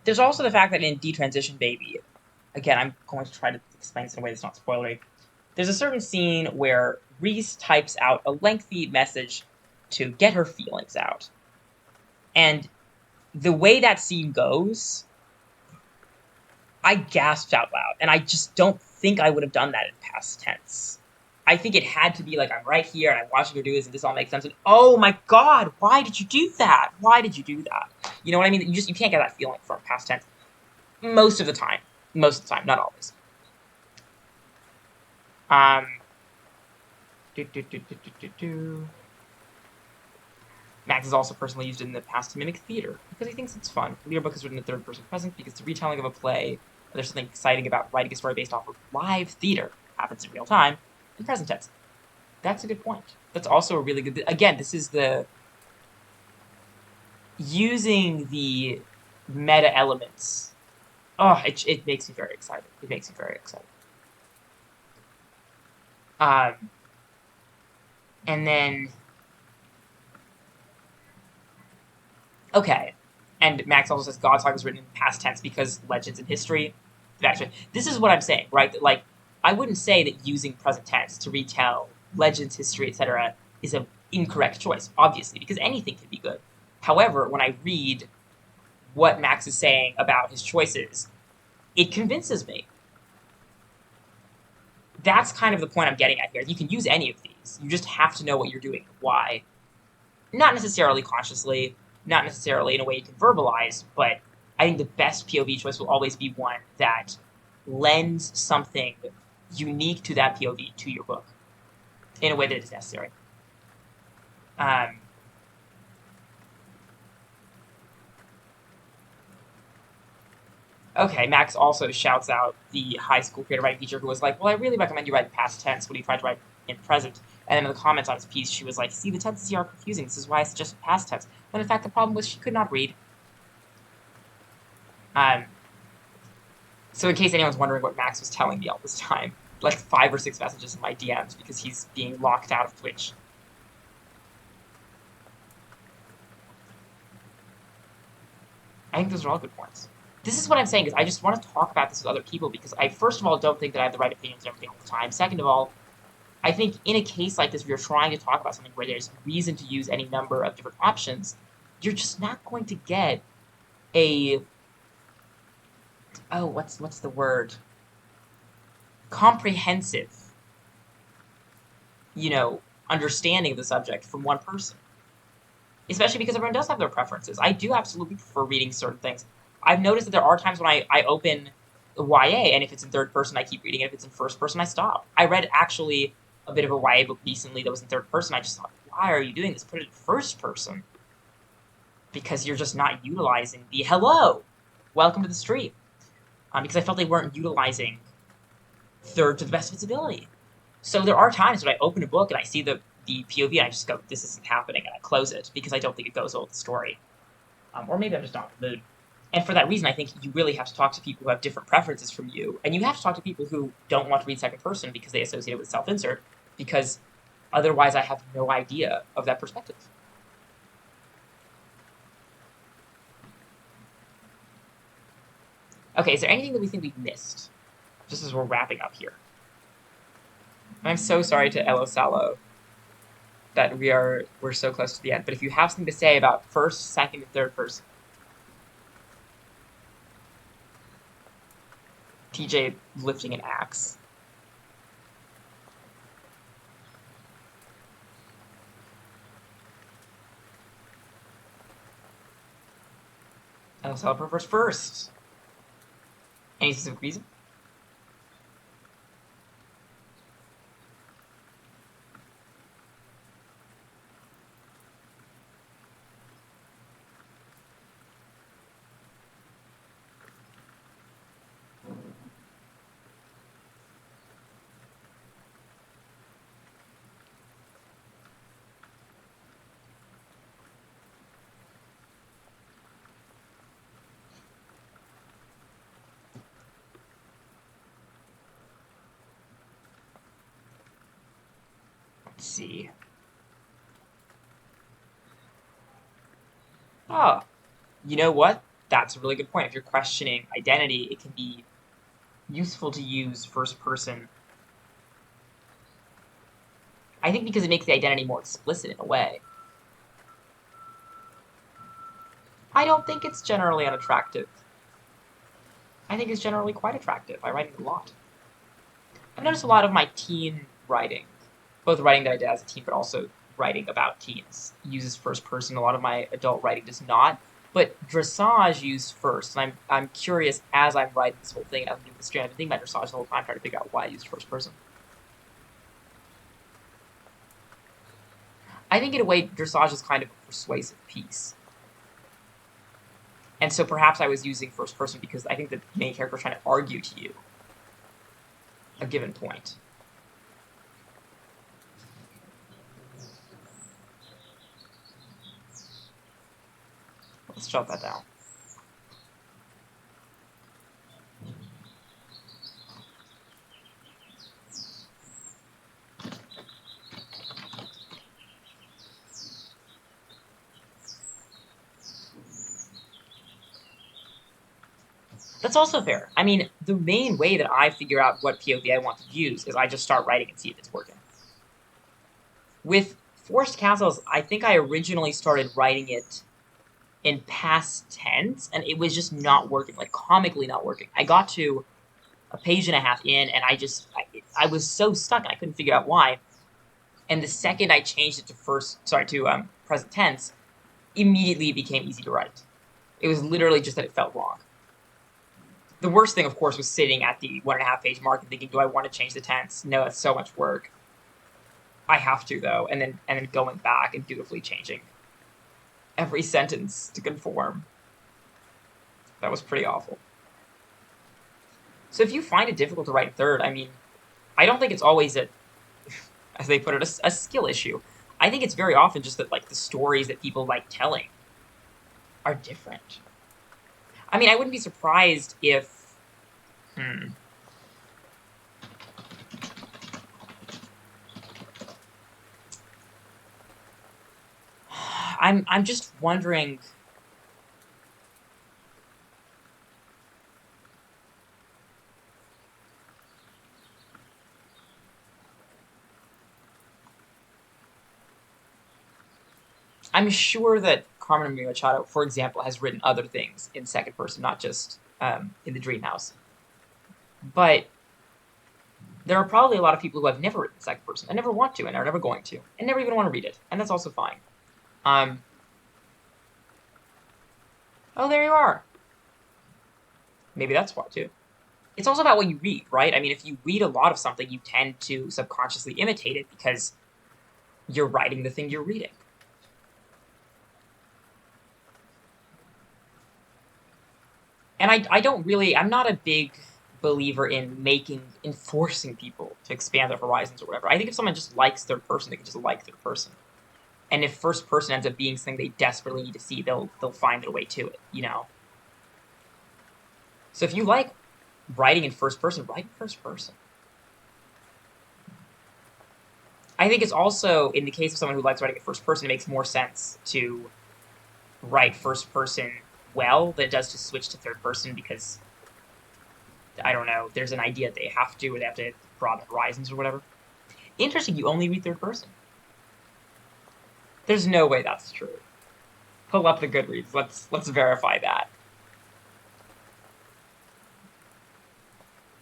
S1: There's also the fact that in Detransition Baby, again, I'm going to try to explain this in a way that's not spoilery. There's a certain scene where Reese types out a lengthy message to get her feelings out. And the way that scene goes, I gasped out loud. And I just don't think I would have done that in past tense. I think it had to be like, I'm right here and I'm watching her do this and this all makes sense. And oh my god, why did you do that? Why did you do that? You know what I mean? You can't get that feeling from past tense. Most of the time, not always. Max has also personally used it in the past to mimic theater because he thinks it's fun. The book is written in third person present because it's a retelling of a play. There's something exciting about writing a story based off of live theater. Happens in real time in present tense. That's a good point. That's also a really good. Again, this is the using the meta elements. Oh, it makes me very excited. It makes me very excited. And then, okay. And Max also says God's Talk was written in past tense because legends in history. Actually, this is what I'm saying, right? That, like, I wouldn't say that using present tense to retell legends, history, etc. is an incorrect choice, obviously, because anything can be good. However, when I read what Max is saying about his choices, it convinces me. That's kind of the point I'm getting at here. You can use any of these. You just have to know what you're doing and why. Not necessarily consciously, not necessarily in a way you can verbalize, but I think the best POV choice will always be one that lends something unique to that POV to your book in a way that is necessary. Okay, Max also shouts out the high school creative writing teacher who was like, well, I really recommend you write past tense when you try to write in present. And then in the comments on his piece, she was like, see, the tenses here are confusing. This is why I suggested past tense. When in fact, the problem was she could not read. Um, so in case anyone's wondering what Max was telling me all this time, like 5 or 6 messages in my DMs because he's being locked out of Twitch. I think those are all good points. This is what I'm saying is I just want to talk about this with other people because I, first of all, don't think that I have the right opinions on everything all the time. Second of all, I think in a case like this, if you're trying to talk about something where there's reason to use any number of different options, you're just not going to get a, oh, what's the word? Comprehensive, understanding of the subject from one person. Especially because everyone does have their preferences. I do absolutely prefer reading certain things. I've noticed that there are times when I open YA, and if it's in third person, I keep reading it. If it's in first person, I stop. I read actually a bit of a YA book recently that was in third person. I just thought, why are you doing this? Put it in first person. Because you're just not utilizing the hello, welcome to the stream. Because I felt they weren't utilizing third to the best of its ability. So there are times when I open a book and I see the POV and I just go, this isn't happening, and I close it because I don't think it goes well with the story. Or maybe I'm just not in the mood. And for that reason, I think you really have to talk to people who have different preferences from you, and you have to talk to people who don't want to read second person because they associate it with self-insert, because otherwise I have no idea of that perspective. Okay, is there anything that we think we've missed? Just as we're wrapping up here. I'm so sorry to Elo Salo that we're so close to the end, but if you have something to say about first, second, and third person. TJ lifting an axe. Elo Salo prefers first. Any specific reason? Let's see. Oh, you know what? That's a really good point. If you're questioning identity, it can be useful to use first person. I think because it makes the identity more explicit in a way. I don't think it's generally unattractive. I think it's generally quite attractive. I write it a lot. I've noticed a lot of my teen writing, both writing that I did as a teen, but also writing about teens, uses first person. A lot of my adult writing does not. But dressage used first, and I'm curious as I'm writing this whole thing, as I'm doing the stream, I've been thinking about dressage the whole time, trying to figure out why I used first person. I think in a way, dressage is kind of a persuasive piece. And so perhaps I was using first person because I think the main character was trying to argue to you a given point. Let's jot that down. That's also fair. I mean, the main way that I figure out what POV I want to use is I just start writing and see if it's working. With Forced Castles, I think I originally started writing it in past tense, and it was just not working, like comically not working. I got to a page and a half in, and I was so stuck, and I couldn't figure out why. And the second I changed it to present tense, immediately it became easy to write. It was literally just that it felt wrong. The worst thing, of course, was sitting at the 1.5 page mark and thinking, do I want to change the tense? No, it's so much work. I have to, though, and then going back and dutifully changing every sentence to conform. That was pretty awful. So if you find it difficult to write third, I mean, I don't think it's always a, as they put it, a skill issue. I think it's very often just that like the stories that people like telling are different. I mean, I wouldn't be surprised if, I'm just wondering. I'm sure that Carmen Maria Machado, for example, has written other things in second person, not just in the Dream House. But there are probably a lot of people who have never written second person and never want to and are never going to and never even want to read it, and that's also fine. Oh, there you are. Maybe that's why too. It's also about what you read, right? I mean, if you read a lot of something, you tend to subconsciously imitate it because you're writing the thing you're reading. And I'm not a big believer in enforcing people to expand their horizons or whatever. I think if someone just likes third person, they can just like third person. And if first person ends up being something they desperately need to see, they'll find their way to it, you know? So if you like writing in first person, write in first person. I think it's also, in the case of someone who likes writing in first person, it makes more sense to write first person well than it does to switch to third person because, I don't know, there's an idea that they have to, or they have to broaden horizons or whatever. Interesting, you only read third person. There's no way that's true. Pull up the Goodreads. Let's verify that.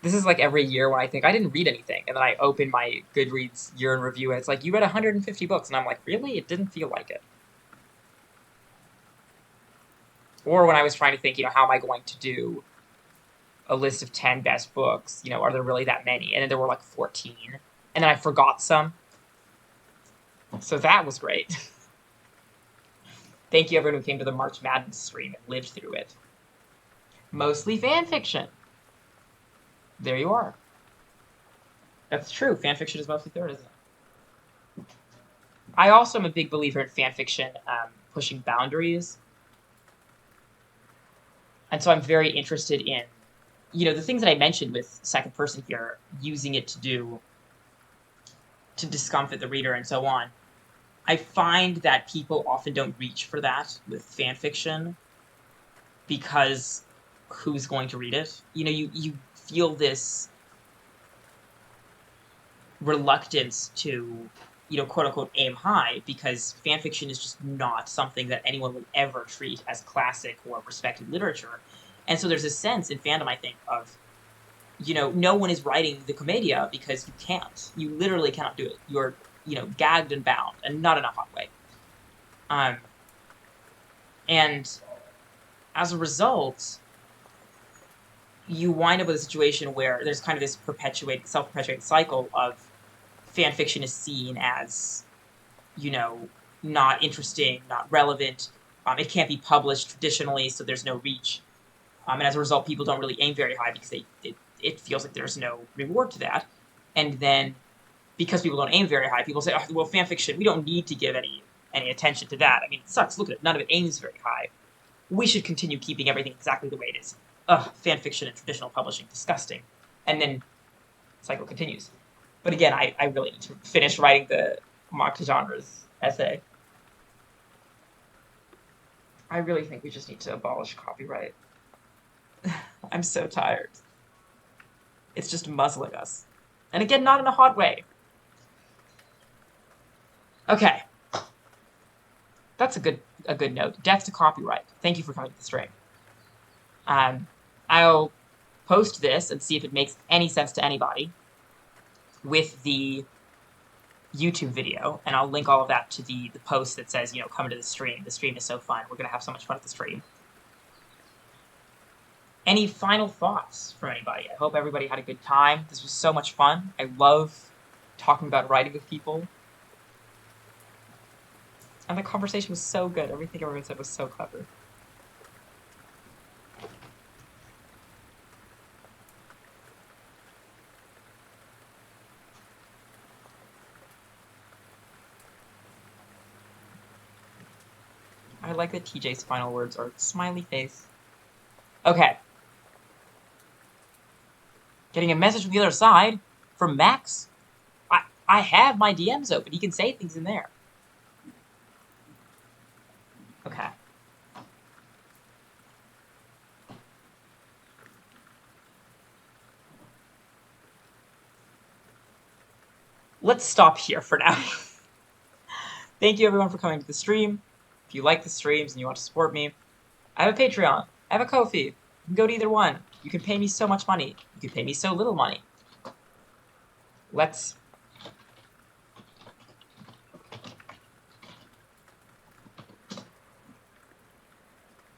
S1: This is like every year when I think I didn't read anything, and then I open my Goodreads year in review, and it's like, you read 150 books, and I'm like, really? It didn't feel like it. Or when I was trying to think, how am I going to do a list of 10 best books? Are there really that many? And then there were like 14, and then I forgot some. So that was great. Thank you, everyone who came to the March Madness stream and lived through it. Mostly fan fiction. There you are. That's true. Fan fiction is mostly third, isn't it? I also am a big believer in fan fiction pushing boundaries. And so I'm very interested in, the things that I mentioned with second person here, using it to discomfit the reader and so on. I find that people often don't reach for that with fan fiction because who's going to read it? You feel this reluctance to, quote unquote, aim high because fan fiction is just not something that anyone would ever treat as classic or respected literature. And so there's a sense in fandom, I think, of, no one is writing the commedia because you can't. You literally cannot do it. You're, gagged and bound, and not in a hot way. And as a result, you wind up with a situation where there's kind of this self-perpetuating cycle of fan fiction is seen as, not interesting, not relevant. It can't be published traditionally, so there's no reach. And as a result, people don't really aim very high because it feels like there's no reward to that. And then, because people don't aim very high, people say, oh, well, fan fiction, we don't need to give any attention to that. I mean, it sucks. Look at it. None of it aims very high. We should continue keeping everything exactly the way it is. Fan fiction and traditional publishing, disgusting. And then the cycle continues. But again, I really need to finish writing the mock to genres essay. I really think we just need to abolish copyright. I'm so tired. It's just muzzling us. And again, not in a hot way. Okay. That's a good note. Death to copyright. Thank you for coming to the stream. I'll post this and see if it makes any sense to anybody with the YouTube video, and I'll link all of that to the post that says, come to the stream. The stream is so fun. We're going to have so much fun at the stream. Any final thoughts from anybody? I hope everybody had a good time. This was so much fun. I love talking about writing with people. And the conversation was so good. Everything everyone said was so clever. I like that TJ's final words are smiley face. Okay. Getting a message from the other side from Max. I have my DMs open. He can say things in there. Okay. Let's stop here for now. Thank you everyone for coming to the stream. If you like the streams and you want to support me, I have a Patreon. I have a Ko-fi. You can go to either one. You can pay me so much money. You can pay me so little money. Let's...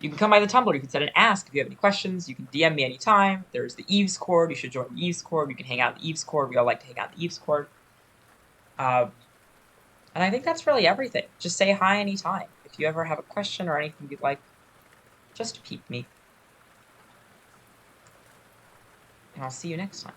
S1: You can come by the Tumblr. You can send an ask if you have any questions. You can DM me anytime. There's the Eves Cord. You should join the Eves Cord. You can hang out in the Eves Cord. We all like to hang out in the Eves Cord. And I think that's really everything. Just say hi anytime. If you ever have a question or anything you'd like, just peep me. And I'll see you next time.